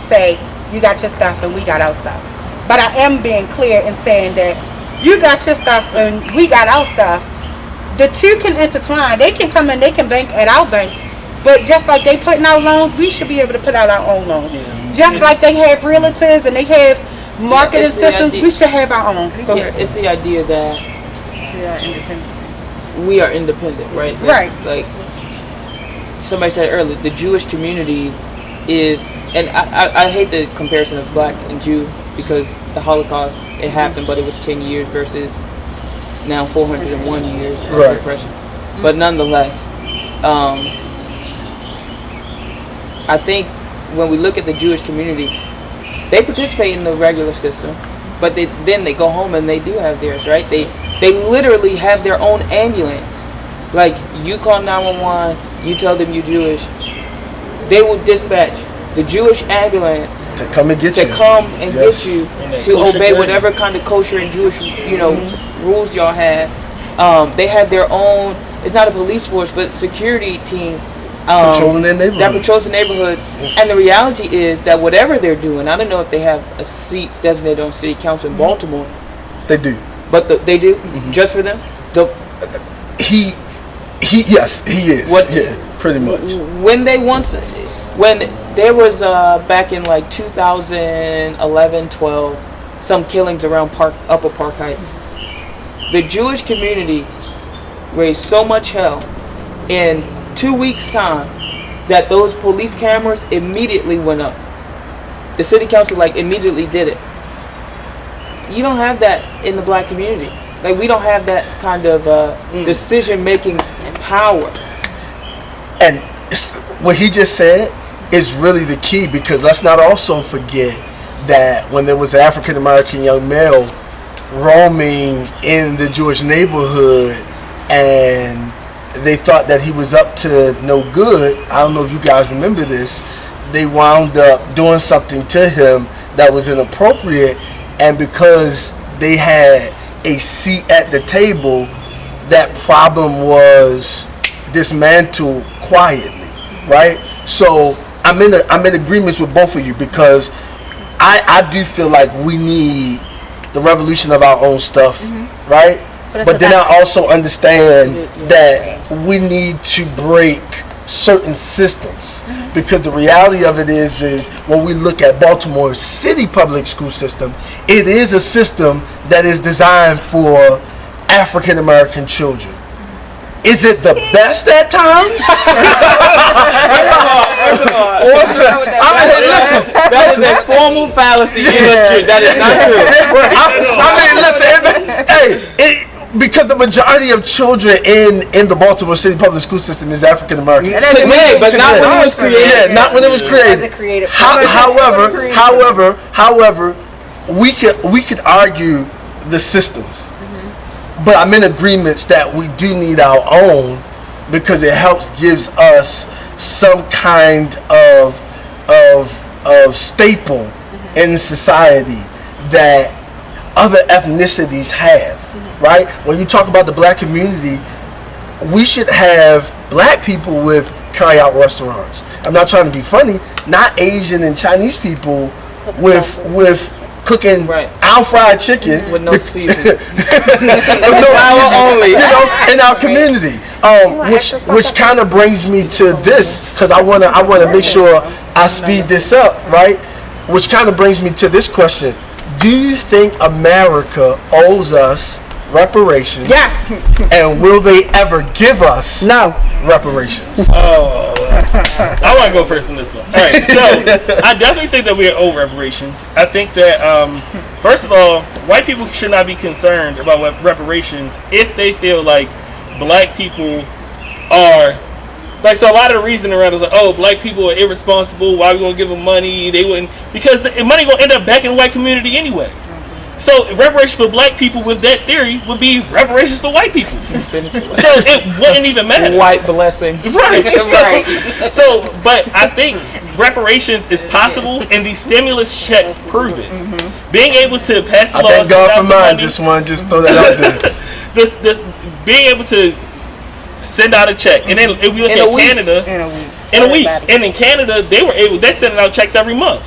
say you got your stuff and we got our stuff. But I am being clear in saying that you got your stuff and we got our stuff. The two can intertwine. They can come and they can bank at our bank. But just like they put in our loans, we should be able to put out our own loans. Just like they have realtors and they have marketing systems, we should have our own. Go ahead. It's the idea that we are independent, right? Right. Like somebody said earlier, the Jewish community is, and I hate the comparison of Black and Jew, because the Holocaust, it happened, but it was 10 years versus now 401 years of repression. But nonetheless, I think when we look at the Jewish community, they participate in the regular system, but then they go home and they do have theirs, right? They literally have their own ambulance. Like, you call 911, you tell them you're Jewish, they will dispatch the Jewish ambulance to come and get you, get you to obey whatever kind of kosher and Jewish, rules y'all have. They have their own. It's not a police force, but security team. Patrolling their neighborhoods. That patrols the neighborhoods. And the reality is that whatever they're doing, I don't know if they have a seat designated on city council in Baltimore. They do. But they do just for them. Yes, he is. Yeah, pretty much. When there was back in like 2011, 12, some killings around Upper Park Heights. The Jewish community raised so much hell in 2 weeks' time that those police cameras immediately went up. The city council immediately did it. You don't have that in the black community. Like, we don't have that kind of decision-making power. And what he just said is really the key, because let's not also forget that when there was an African-American young male roaming in the Jewish neighborhood and they thought that he was up to no good, I don't know if you guys remember this, they wound up doing something to him that was inappropriate, and because they had a seat at the table, that problem was dismantled quietly, right? So I'm in agreements with both of you, because I do feel like we need the revolution of our own stuff, right? But then I also understand that we need to break certain systems, because the reality of it is when we look at Baltimore City public school system, it is a system that is designed for African American children. Is it the best at times? Listen, that is a formal fallacy. That is not true. Listen, because the majority of children in the Baltimore City public school system is African American. Today, but not when it was created. Yeah, not when it was created. However, we could argue the systems. But I'm in agreements that we do need our own, because it gives us some kind of staple in society that other ethnicities have, right? When you talk about the black community, we should have black people with carry-out restaurants. I'm not trying to be funny. Not Asian and Chinese people with cooking our fried chicken with no seasoning, only, in our community. Which kind of brings me to this, because I wanna make sure I speed this up, right? Which kind of brings me to this question: do you think America owes us reparations? Yes. And will they ever give us reparations? Oh, I want to go first on this one. All right, so I definitely think that we are owed reparations. I think that, first of all, white people should not be concerned about reparations if they feel like black people are, like, so a lot of the reason around is like, oh, black people are irresponsible, why are we going to give them money? They wouldn't, because the money going to end up back in the white community anyway. So reparations for black people with that theory would be reparations for white people. So it wouldn't even matter. White blessing. Right. So, but I think reparations is possible, and these stimulus checks prove it. Being able to pass laws. I thank God for mine. Just throw that out there. Being able to send out a check, and then if we look at Canada, in a week, and in Canada they're sending out checks every month.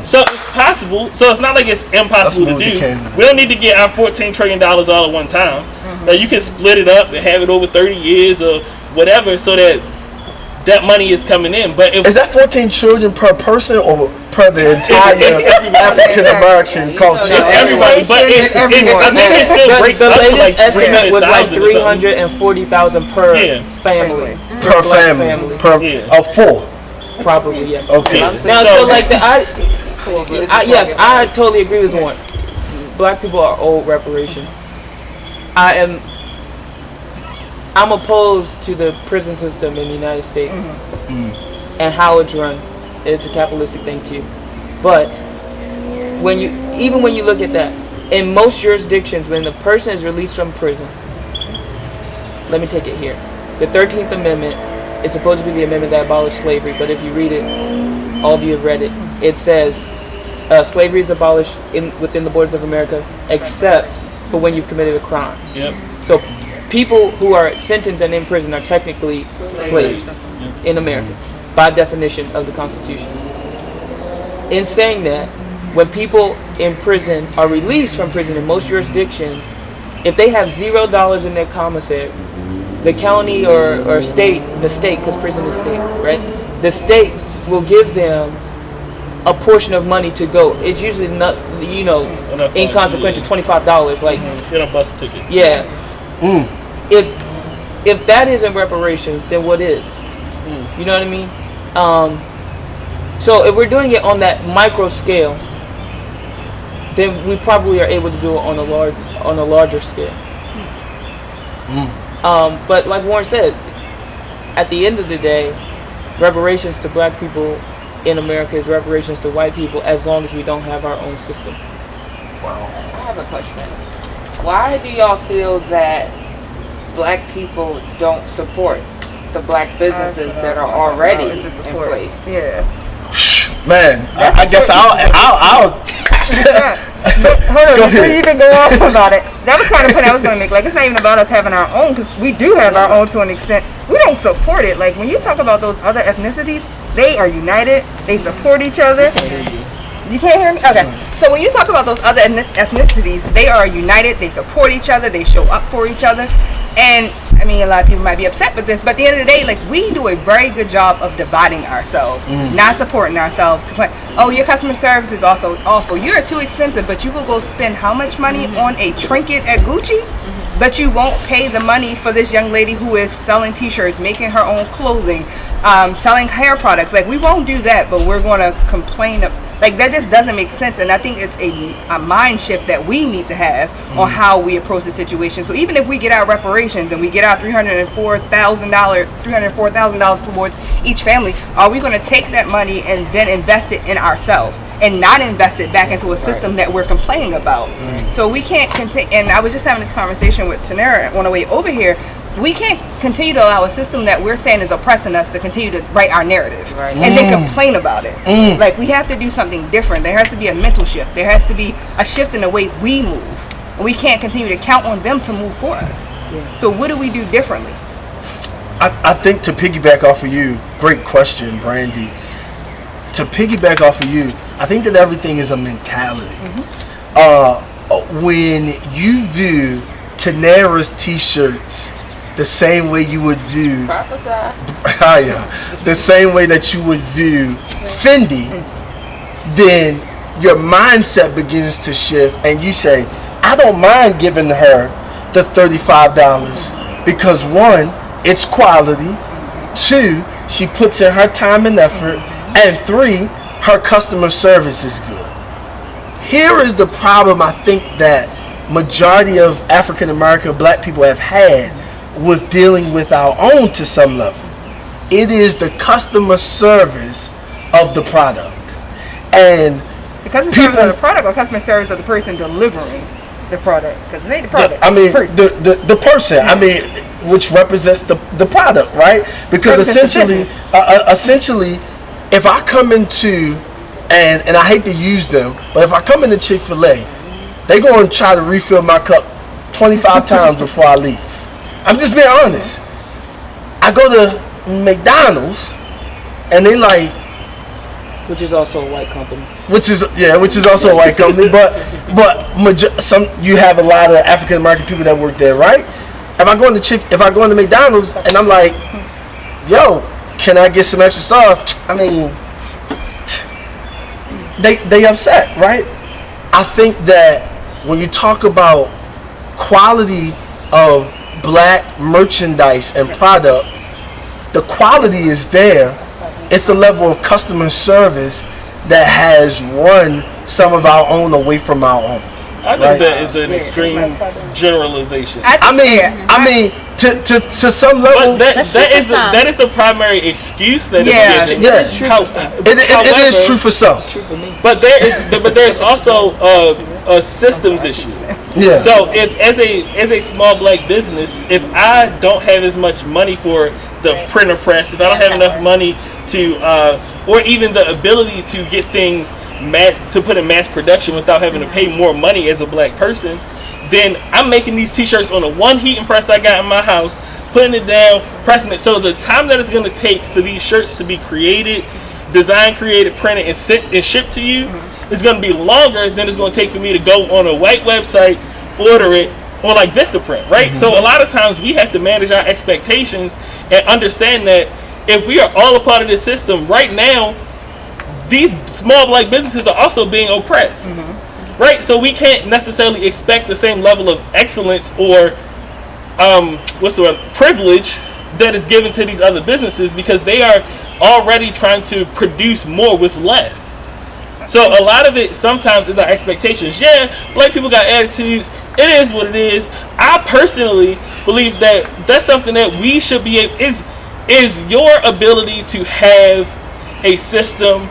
So it's possible. So it's not like it's impossible to do. We don't need to get our $14 trillion all at one time. Now you can split it up and have it over 30 years or whatever, so that money is coming in. But is that 14 trillion per person or per the entire African American culture? It's everybody, but I think it still breaks the up to latest like estimate was like 340,000 340,000 per family. Per family. Of four. Probably, yes. Okay. Now, so like yes, I totally agree with one. Black people are owed reparations. I'm opposed to the prison system in the United States and how it's run. It's a capitalistic thing too. But when you look at that, in most jurisdictions, when the person is released from prison, let me take it here. The 13th Amendment is supposed to be the amendment that abolished slavery, but if you read it, all of you have read it, it says slavery is abolished within the borders of America, except for when you've committed a crime. Yep. So people who are sentenced and in prison are technically slaves in America, by definition of the Constitution. In saying that, when people in prison are released from prison in most jurisdictions, if they have $0 in their commissary, the county or state, because prison is state, right? The state will give them a portion of money to go. It's usually not, inconsequential, $25. Like, get a bus ticket. Yeah. If that isn't reparations, then what is? You know what I mean? So if we're doing it on that micro scale, then we probably are able to do it on a larger scale. But like Warren said, at the end of the day, reparations to black people in America is reparations to white people as long as we don't have our own system. I have a question. Why do y'all feel that black people don't support the black businesses that are already in place? Yeah. Man, I guess I'll Hold on, before you even go off about it, that was kind of the point I was going to make. Like, it's not even about us having our own, because we do have our own to an extent. We don't support it. Like, when you talk about those other ethnicities, they are united. They support each other. You can't hear me? Okay. So when you talk about those other ethnicities, they are united. They support each other. They show up for each other. And I mean, a lot of people might be upset with this, but at the end of the day, like, we do a very good job of dividing ourselves, not supporting ourselves. Oh, your customer service is also awful. You're too expensive, but you will go spend how much money on a trinket at Gucci? But you won't pay the money for this young lady who is selling t-shirts, making her own clothing, selling hair products. Like, we won't do that, but we're going to complain. Like, that just doesn't make sense. And I think it's a mind shift that we need to have on how we approach the situation. So even if we get our reparations and we get our $304,000 towards each family, are we going to take that money and then invest it in ourselves and not invest it back into a system that we're complaining about? So we can't continue. And I was just having this conversation with Tanera on the way over here. We can't continue to allow a system that we're saying is oppressing us to continue to write our narrative and then complain about it. Like, we have to do something different. There has to be a mental shift. There has to be a shift in the way we move. And we can't continue to count on them to move for us. So what do we do differently? I think, to piggyback off of you, great question, Brandy. To piggyback off of you, I think that everything is a mentality. When you view Tanera's t-shirts the same way you would view the same way that you would view Fendi, then your mindset begins to shift and you say, I don't mind giving her the $35 because, one, it's quality, two, she puts in her time and effort, and three, her customer service is good. Here is the problem I think that majority of African American black people have had with dealing with our own to some level. It is the customer service of the product. And the customer service of the product or customer service of the person delivering the product? Because it ain't the product. The person. I mean, which represents the product, right? Because essentially, if I come into, and I hate to use them, but if I come into Chick-fil-A, they go and try to refill my cup 25 times before I leave. I'm just being honest. I go to McDonald's and they like, which is also a white company. Which is also a white company. But you have a lot of African American people that work there, right? If I go into McDonald's and I'm like, yo, can I get some extra sauce? I mean, they upset, right? I think that when you talk about quality of black merchandise and product, the quality is there. It's the level of customer service that has run some of our own away from our own. I think that is an extreme generalization. I mean, to some level, but that is the primary excuse that is given. Yeah, it is true for some. True for me. But there's also a systems issue. Yeah. So if as a small black business, if I don't have as much money for the printer press, if I don't have enough money to, or even the ability to get things put in mass production without having to pay more money as a black person, then I'm making these t-shirts on the one heating press I got in my house, putting it down, pressing it. So the time that it's going to take for these shirts to be created, designed, created, printed, and shipped to you is going to be longer than it's going to take for me to go on a white website, order it, or like Vistaprint, right? So a lot of times we have to manage our expectations and understand that if we are all a part of this system right now, these small black businesses are also being oppressed, right? So we can't necessarily expect the same level of excellence or privilege that is given to these other businesses, because they are already trying to produce more with less. So a lot of it sometimes is our expectations. Yeah, black people got attitudes. It is what it is. I personally believe that that's something that we should be able, is your ability to have a system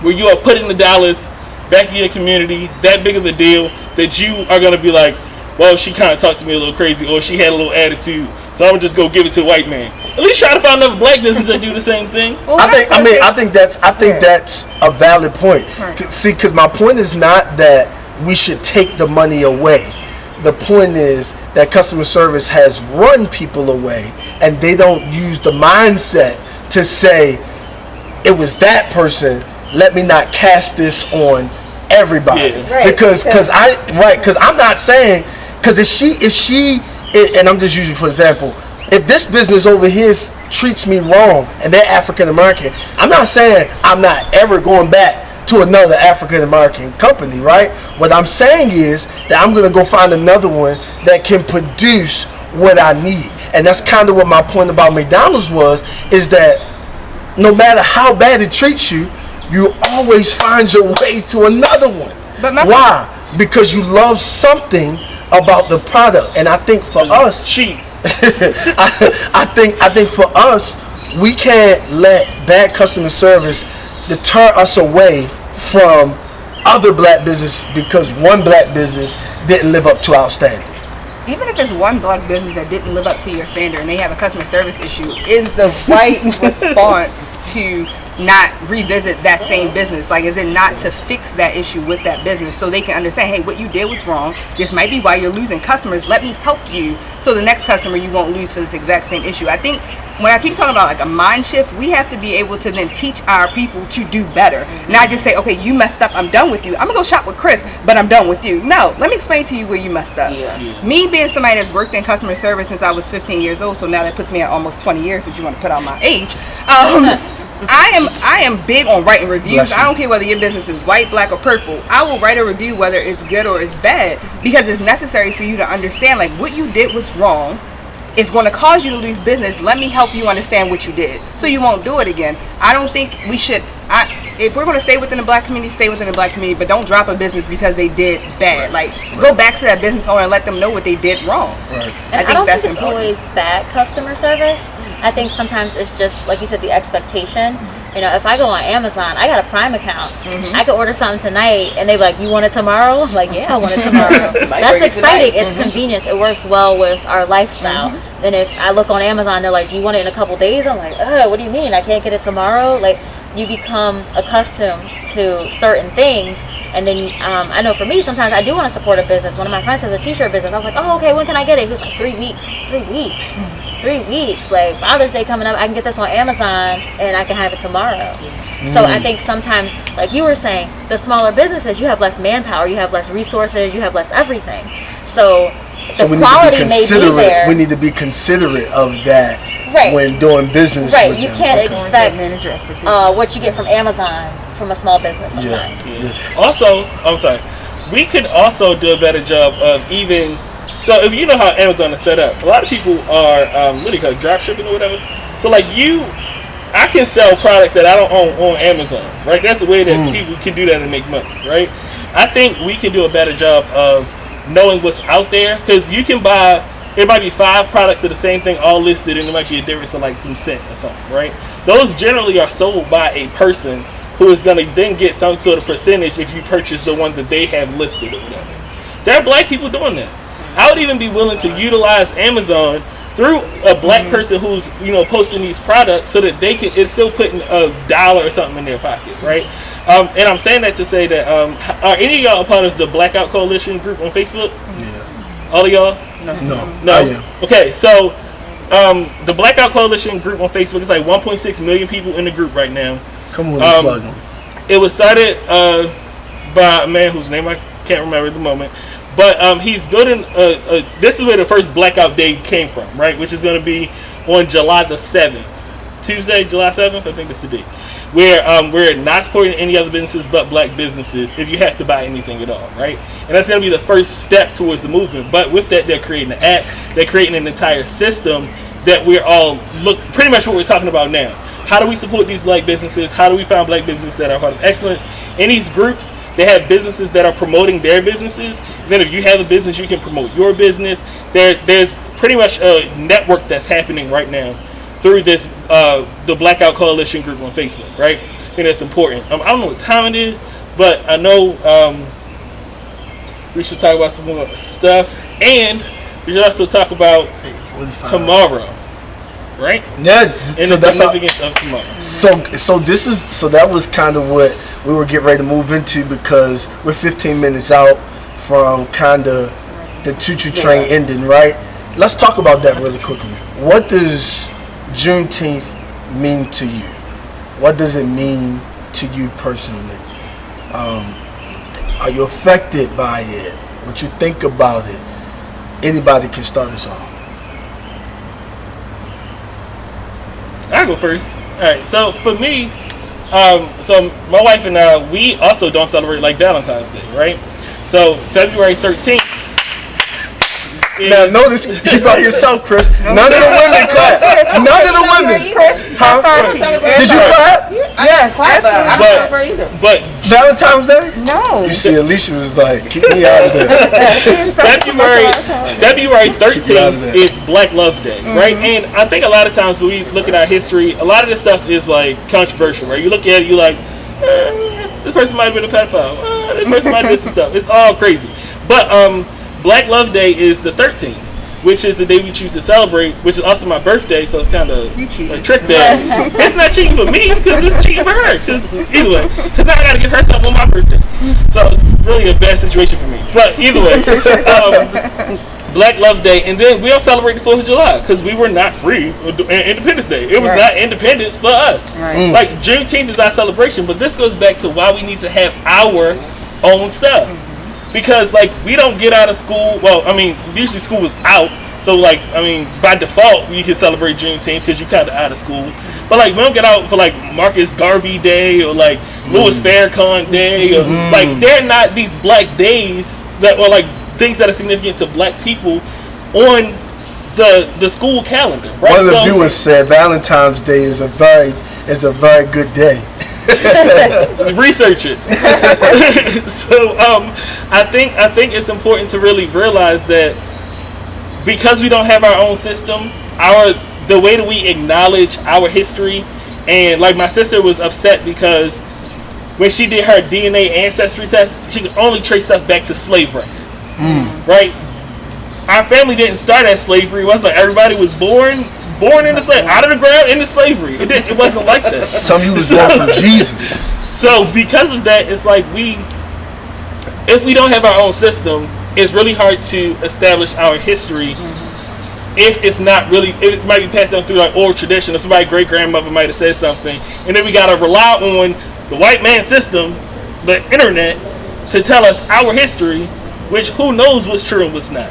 where you are putting the dollars back in your community that big of a deal that you are going to be like, well, she kind of talked to me a little crazy, or she had a little attitude, so I'm gonna just go give it to a white man. At least try to find another black business that do the same thing. Well, I think that's a valid point. See, because my point is not that we should take the money away. The point is that customer service has run people away, and they don't use the mindset to say it was that person. Let me not cast this on everybody, because I'm not saying. Because if she, and I'm just using for example, if this business over here treats me wrong and they're African American, I'm not saying I'm not ever going back to another African American company, right? What I'm saying is that I'm going to go find another one that can produce what I need. And that's kind of what my point about McDonald's was, is that no matter how bad it treats you, you always find your way to another one. Why? Because you love something about the product. And I think for us, I think for us, we can't let bad customer service deter us away from other black business because one black business didn't live up to our standard. Even if it's one black business that didn't live up to your standard and they have a customer service issue, is the right response to not revisit that same business? Like, is it not to fix that issue with that business so they can understand, hey, what you did was wrong. This might be why you're losing customers. Let me help you so the next customer you won't lose for this exact same issue. I think when I keep talking about like a mind shift, we have to be able to then teach our people to do better. Not just say, okay, you messed up, I'm done with you. I'm gonna go shop with Chris, but I'm done with you. No, let me explain to you where you messed up. Me being somebody that's worked in customer service since I was 15 years old, so now that puts me at almost 20 years if you want to put out my age. I am big on writing reviews. I don't care whether your business is white, black, or purple. I will write a review whether it's good or it's bad, because it's necessary for you to understand, like, what you did was wrong. It's going to cause you to lose business. Let me help you understand what you did so you won't do it again. I don't think we should, if we're going to stay within the black community, stay within the black community, but don't drop a business because they did bad. Like, go back to that business owner and let them know what they did wrong. And I don't think it's always bad customer service. I think sometimes it's just, like you said, the expectation. You know, if I go on Amazon, I got a Prime account. I could order something tonight, and they're like, you want it tomorrow? I'm like, yeah, I want it tomorrow. That's exciting. It's convenience. It works well with our lifestyle. And if I look on Amazon, they're like, do you want it in a couple days? I'm like, what do you mean? I can't get it tomorrow? Like, you become accustomed to certain things. And then I know for me, sometimes I do want to support a business. One of my friends has a t-shirt business. I was like, oh, okay, when can I get it? He was like, 3 weeks. 3 weeks. 3 weeks. Like, Father's Day coming up, I can get this on Amazon and I can have it tomorrow. So I think sometimes, like you were saying, the smaller businesses, you have less manpower, you have less resources, you have less everything. So the quality may be there. We need to be considerate of that when doing business. Right, you can't expect what you get from Amazon from a small business sometimes. Also, I'm sorry, we could also do a better job of even, so if you know how Amazon is set up, a lot of people are, what do you call it, drop shipping or whatever. So like I can sell products that I don't own on Amazon, right? That's the way that people can do that and make money, right? I think we can do a better job of knowing what's out there, because you can buy, there might be 5 products of the same thing all listed, and there might be a difference of like some cent or something, right? Those generally are sold by a person who is going to then get some sort of percentage if you purchase the one that they have listed or whatever. There are black people doing that. I would even be willing to utilize Amazon through a black person who's, you know, posting these products so that they can, it's still putting $1 or something in their pocket, right? And I'm saying that to say that, are any of y'all a part of the Blackout Coalition group on Facebook? Yeah. All of y'all? No. I am. Okay, so the Blackout Coalition group on Facebook is like 1.6 million people in the group right now. Come on, plug them. It was started by a man whose name I can't remember at the moment, But he's building this is where the first Blackout Day came from, right? Which is going to be on July the 7th. Tuesday, July 7th, I think that's the date. Where we're not supporting any other businesses but black businesses if you have to buy anything at all, right? And that's going to be the first step towards the movement. But with that, they're creating an app, they're creating an entire system that we're all pretty much what we're talking about now. How do we support these black businesses? How do we find black businesses that are part of excellence? In these groups, they have businesses that are promoting their businesses. Then if you have a business, you can promote your business. There's pretty much a network that's happening right now through this the Blackout Coalition group on Facebook, right? I think that's important. I don't know what time it is, but I know we should talk about some more stuff, and we should also talk about tomorrow, right? Yeah, and so the significance of tomorrow. So that was kind of what we were getting ready to move into, because we're 15 minutes out from kind of the choo-choo train ending, right? Let's talk about that really quickly. What does Juneteenth mean to you? What does it mean to you personally? Are you affected by it? What you think about it? Anybody can start us off. I'll go first. All right. So for me, so my wife and I, we also don't celebrate like Valentine's Day, right? So February 13th. Now notice you by yourself, Chris. None of the women clap. None of the women. Huh? Did you clap? Yes, But Valentine's Day? no. You see, Alicia was like, "Keep me out of there." February 13th is Black Love Day, right? And I think a lot of times when we look at our history, a lot of this stuff is like controversial, right? You look at it, you like, this person might have been a pedophile. This person might have did some stuff. It's all crazy. But Black Love Day is the 13th, which is the day we choose to celebrate, which is also my birthday, so it's kind of a trick day. It's not cheating for me, because it's cheating for her. Because anyway, because now I got to give her something on my birthday. So it's really a bad situation for me. But either way, Black Love Day, and then we don't celebrate the 4th of July, because we were not free on Independence Day. It was not independence for us. Right. Like, Juneteenth is our celebration, but this goes back to why we need to have our own stuff. Because, like, we don't get out of school. Well, I mean, usually school is out. So, like, I mean, by default, we can celebrate Juneteenth because you're kind of out of school. But, like, we don't get out for, like, Marcus Garvey Day or, like, Louis Farrakhan Day. Or, like, they're not these black days that are, like, things that are significant to black people on the school calendar, right? One of the viewers said Valentine's Day is a very good day. Research it. So I think it's important to really realize that because we don't have our own system, the way that we acknowledge our history, and like my sister was upset because when she did her DNA ancestry test, she could only trace stuff back to slave records. Right? Our family didn't start as slavery. It wasn't like everybody was born into slavery, out of the ground into slavery. It wasn't like that. Tell me you was born from Jesus. So because of that, it's like if we don't have our own system, it's really hard to establish our history. If it's not really, it might be passed down through like oral tradition, or somebody's great grandmother might have said something, and then we gotta rely on the white man system, the internet, to tell us our history, which who knows what's true and what's not.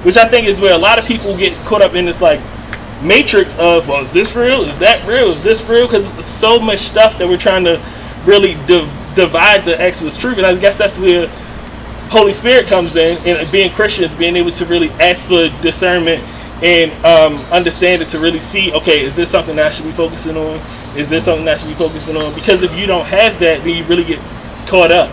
Which I think is where a lot of people get caught up in this like matrix of, well, is this real? Is that real? Is this real? Because there's so much stuff that we're trying to really divide the actual truth. And I guess that's where Holy Spirit comes in, and being Christians, being able to really ask for discernment and understand it, to really see, okay, is this something that I should be focusing on? Is this something that I should be focusing on? Because if you don't have that, then you really get caught up.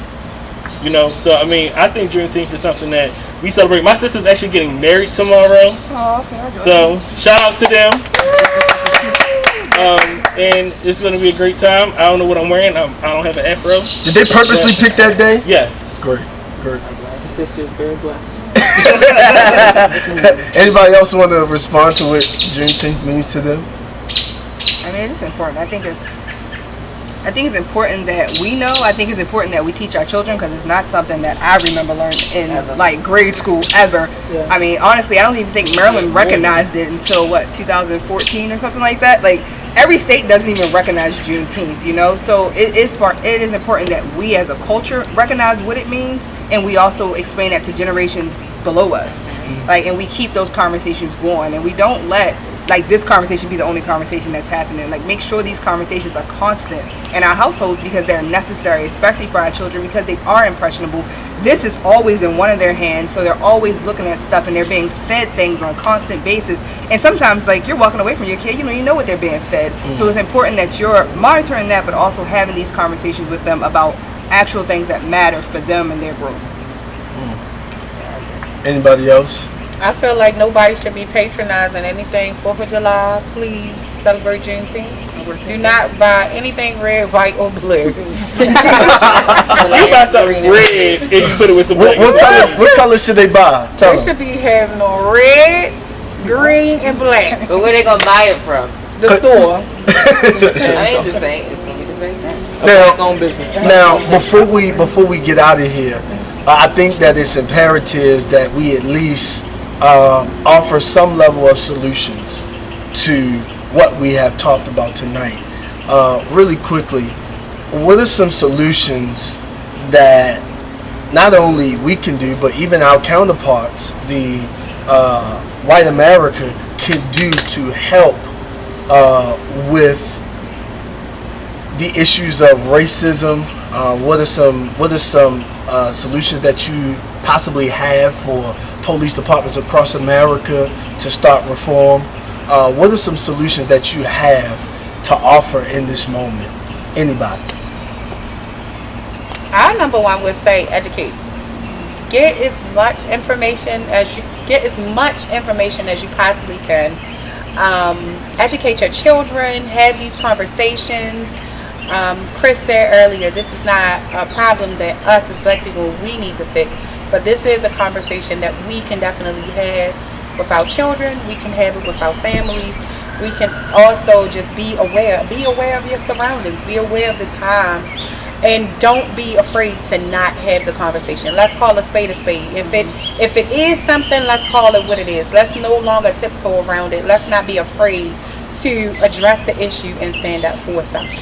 You know, so I mean, I think Juneteenth is something that we celebrate. My sister's actually getting married tomorrow. Oh, okay. So shout out to them. And it's going to be a great time. I don't know what I'm wearing. I don't have an afro. Did they purposely pick that day? Yes. Great. My sister is very blessed. Anybody else want to respond to what Juneteenth means to them? I mean, it's important. I think it's important that we know. I think it's important that we teach our children, because it's not something that I remember learning in like grade school ever. Yeah. I mean, honestly, I don't even think Maryland recognized it until 2014 or something like that. Like, every state doesn't even recognize Juneteenth, you know. So it is important that we as a culture recognize what it means, and we also explain that to generations below us. Like, and we keep those conversations going, and we don't let like this conversation be the only conversation that's happening. Like, make sure these conversations are constant in our households because they're necessary, especially for our children, because they are impressionable. This is always in one of their hands, so they're always looking at stuff and they're being fed things on a constant basis. And sometimes, like, you're walking away from your kid, you know what they're being fed. So it's important that you're monitoring that, but also having these conversations with them about actual things that matter for them and their growth. Anybody else? I feel like nobody should be patronizing anything 4th of July. Please celebrate Juneteenth. Do not buy anything red, white, or blue. You buy something red and you put it with some black. What colors should they buy? Tell They them. should be having on red, green, and black. But where they gonna buy it from? The store. I ain't just saying. It's gonna be the same thing. Black-owned business. Now, before we get out of here, I think that it's imperative that we at least offer some level of solutions to what we have talked about tonight. Really quickly, what are some solutions that not only we can do, but even our counterparts, the white America, can do to help with the issues of racism? What are some solutions that you possibly have for police departments across America to start reform? What are some solutions that you have to offer in this moment? Anybody? Our number one would say educate. Get as much information as you possibly can. Educate your children. Have these conversations. Chris said earlier, this is not a problem that us as black people we need to fix, but this is a conversation that we can definitely have with our children. We can have it with our families. We can also just be aware of your surroundings, be aware of the times, and don't be afraid to not have the conversation. Let's call a spade a spade. If it is something, let's call it what it is. Let's no longer tiptoe around it. Let's not be afraid to address the issue and stand up for something.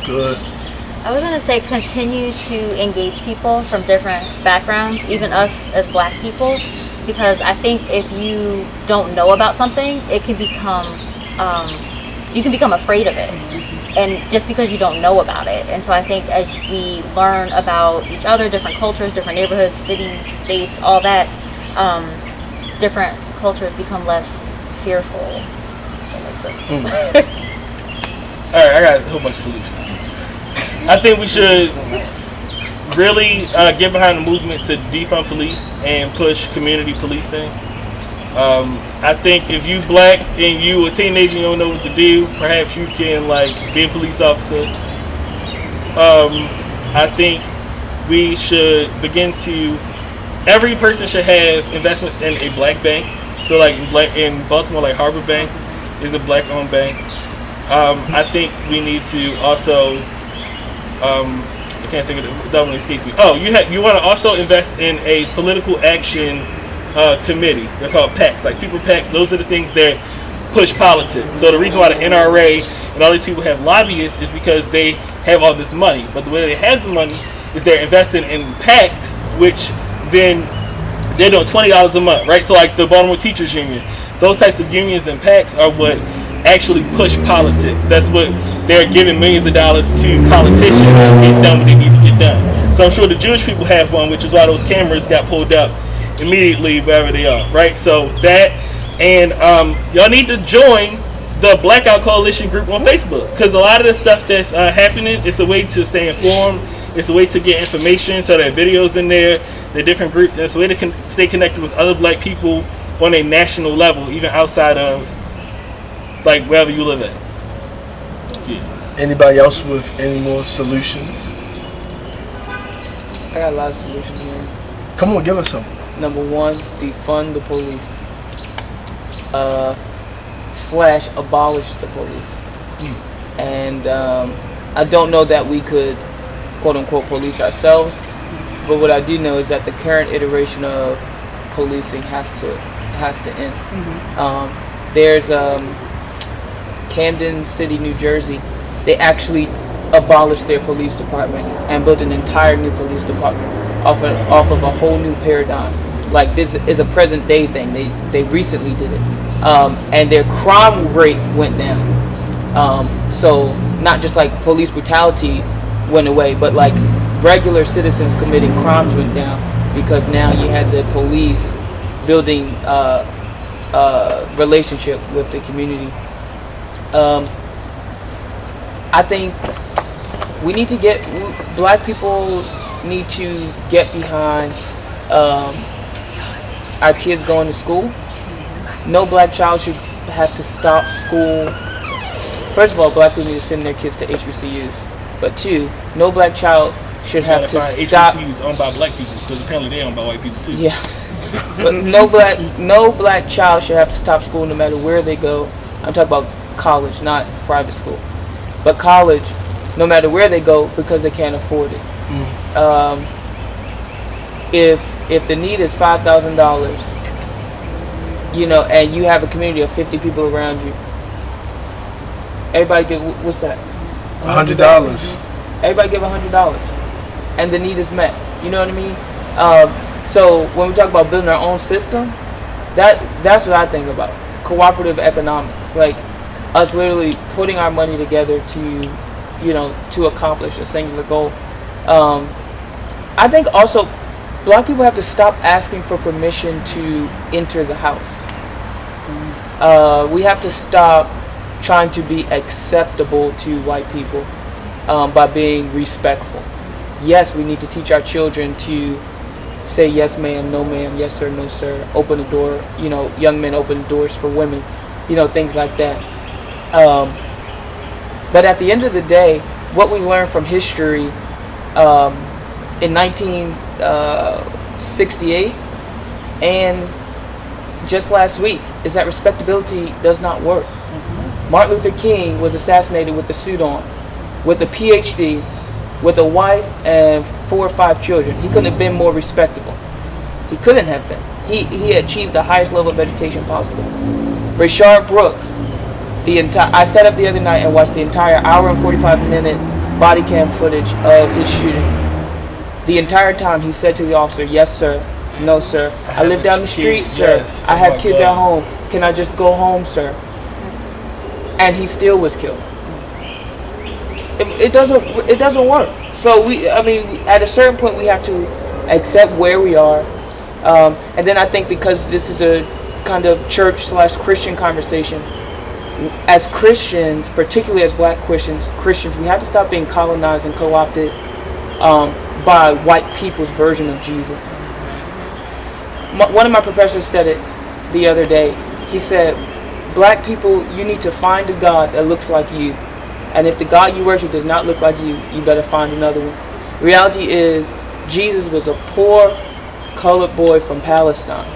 Good. I was going to say continue to engage people from different backgrounds, even us as black people, because I think if you don't know about something, it can become, you can become afraid of it. And just because you don't know about it. And so I think as we learn about each other, different cultures, different neighborhoods, cities, states, all that, different cultures become less fearful. Alright, I got a whole bunch of solutions. I think we should really get behind the movement to defund police and push community policing. I think if you black and you a teenager and you don't know what to do, perhaps you can be a police officer. I think we should begin to, every person should have investments in a black bank. So in Baltimore, Harbor Bank is a black owned bank. I think we need to also, I can't think of it, that one escapes me. Oh, you want to also invest in a political action committee. They're called PACs, like super PACs. Those are the things that push politics. So the reason why the NRA and all these people have lobbyists is because they have all this money. But the way they have the money is they're investing in PACs, which then they're doing $20 a month, right? So like the Baltimore Teachers Union, those types of unions and PACs are what actually push politics. That's what they're giving millions of dollars to politicians to get done what they need to get done. So I'm sure the Jewish people have one, which is why those cameras got pulled up immediately wherever they are, right? So that, and y'all need to join the Blackout Coalition group on Facebook, because a lot of the stuff that's happening, it's a way to stay informed, it's a way to get information, so there are videos in there, there are different groups, and it's a way to stay connected with other black people on a national level, even outside of wherever you live at. Yeah. Anybody else with any more solutions? I got a lot of solutions, man. Come on, give us some. Number one, defund the police. / abolish the police. And I don't know that we could quote unquote police ourselves, but what I do know is that the current iteration of policing has to end. There's Camden City, New Jersey. They actually abolished their police department and built an entire new police department. off of a whole new paradigm. Like, this is a present day thing. They recently did it, and their crime rate went down. So not just like police brutality went away, but like regular citizens committing crimes went down, because now you had the police building relationship with the community. I think we need to black people need to get behind our kids going to school. No black child should have to stop school. First of all, black people need to send their kids to HBCUs. But two, no black child should have to stop. HBCUs owned by black people, because apparently they're owned by white people too. Yeah. But no black child should have to stop school no matter where they go. I'm talking about college, not private school. But college, no matter where they go, because they can't afford it. If the need is $5,000, and you have a community of 50 people around you, everybody give, what's that? $100. Everybody give $100, and the need is met. You know what I mean? So when we talk about building our own system, that's what I think about. Cooperative economics, like us literally putting our money together to accomplish a singular goal. I think also black people have to stop asking for permission to enter the house. We have to stop trying to be acceptable to white people by being respectful. Yes, we need to teach our children to say yes ma'am, no ma'am, yes sir, no sir, open the door, young men open doors for women, things like that. But at the end of the day, what we learned from history in 1968 and just last week is that respectability does not work. Martin Luther King was assassinated with a suit on, with a PhD, with a wife and 4 or 5 children. He couldn't have been more respectable. He couldn't have been. He achieved the highest level of education possible. Rayshard Brooks, I sat up the other night and watched the entire hour and 45-minute body cam footage of his shooting. The entire time he said to the officer, yes sir, no sir, I live down the street, sir, yes. I have kids at home, can I just go home, sir? And he still was killed. It doesn't work. So at a certain point we have to accept where we are, and then I think because this is a kind of church/Christian conversation, as Christians, particularly as black Christians, we have to stop being colonized and co-opted by white people's version of Jesus. One of my professors said it the other day. He said, black people, you need to find a God that looks like you. And if the God you worship does not look like you, you better find another one. Reality is, Jesus was a poor colored boy from Palestine.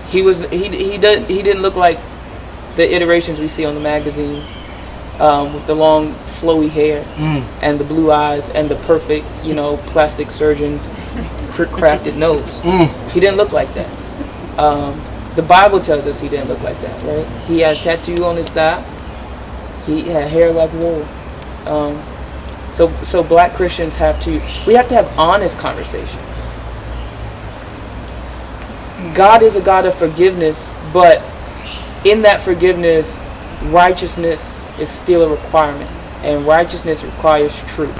He didn't look like the iterations we see on the magazine, with the long flowy hair and the blue eyes and the perfect, plastic surgeon crafted nose. He didn't look like that. The Bible tells us he didn't look like that, right? He had a tattoo on his thigh. He had hair like wool. So black Christians have to have honest conversations. God is a God of forgiveness, but in that forgiveness, righteousness is still a requirement, and righteousness requires truth.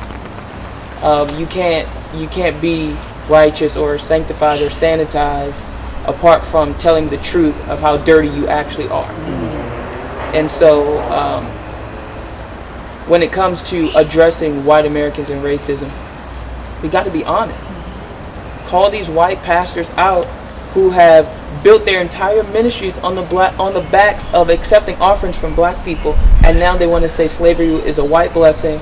You can't be righteous or sanctified or sanitized apart from telling the truth of how dirty you actually are. And so when it comes to addressing white Americans and racism, we got to be honest. Call these white pastors out who have built their entire ministries on the backs of accepting offerings from black people, and now they want to say slavery is a white blessing.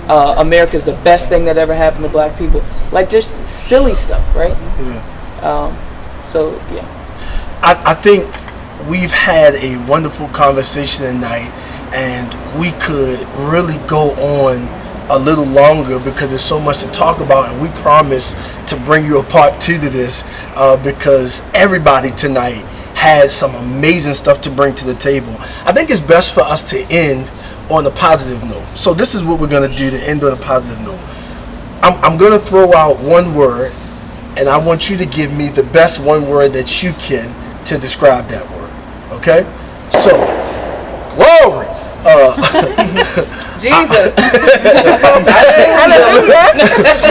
America is the best thing that ever happened to black people. Like, just silly stuff, right? I think we've had a wonderful conversation tonight, and we could really go on a little longer because there's so much to talk about, and we promise to bring you a part 2 to this because everybody tonight has some amazing stuff to bring to the table. I think it's best for us to end on a positive note. So this is what we're going to do to end on a positive note. I'm going to throw out one word, and I want you to give me the best one word that you can to describe that word. Okay? So, glory. Jesus.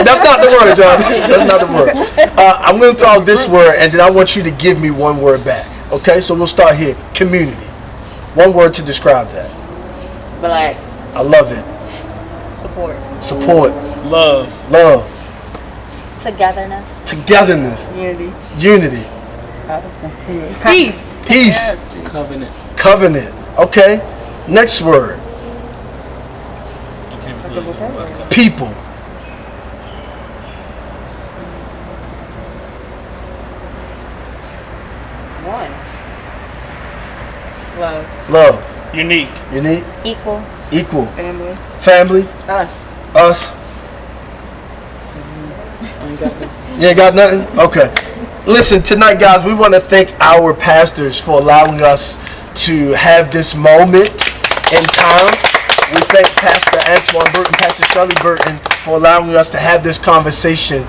That's not the word, John. That's not the word. I'm going to throw out this word, and then I want you to give me one word back. Okay? So we'll start here. Community. One word to describe that. Black. I love it. Support. Support. Love. Love. Togetherness. Togetherness. Unity. Unity. Peace. Peace. Covenant. Covenant. Okay. Next word. People. One. Love. Love. Unique. Unique. Equal. Equal. Family. Family. Us. Us. You ain't got nothing? Okay. Listen, tonight, guys, we want to thank our pastors for allowing us to have this moment in time. We thank Pastor Antoine Burton, Pastor Shirley Burton for allowing us to have this conversation.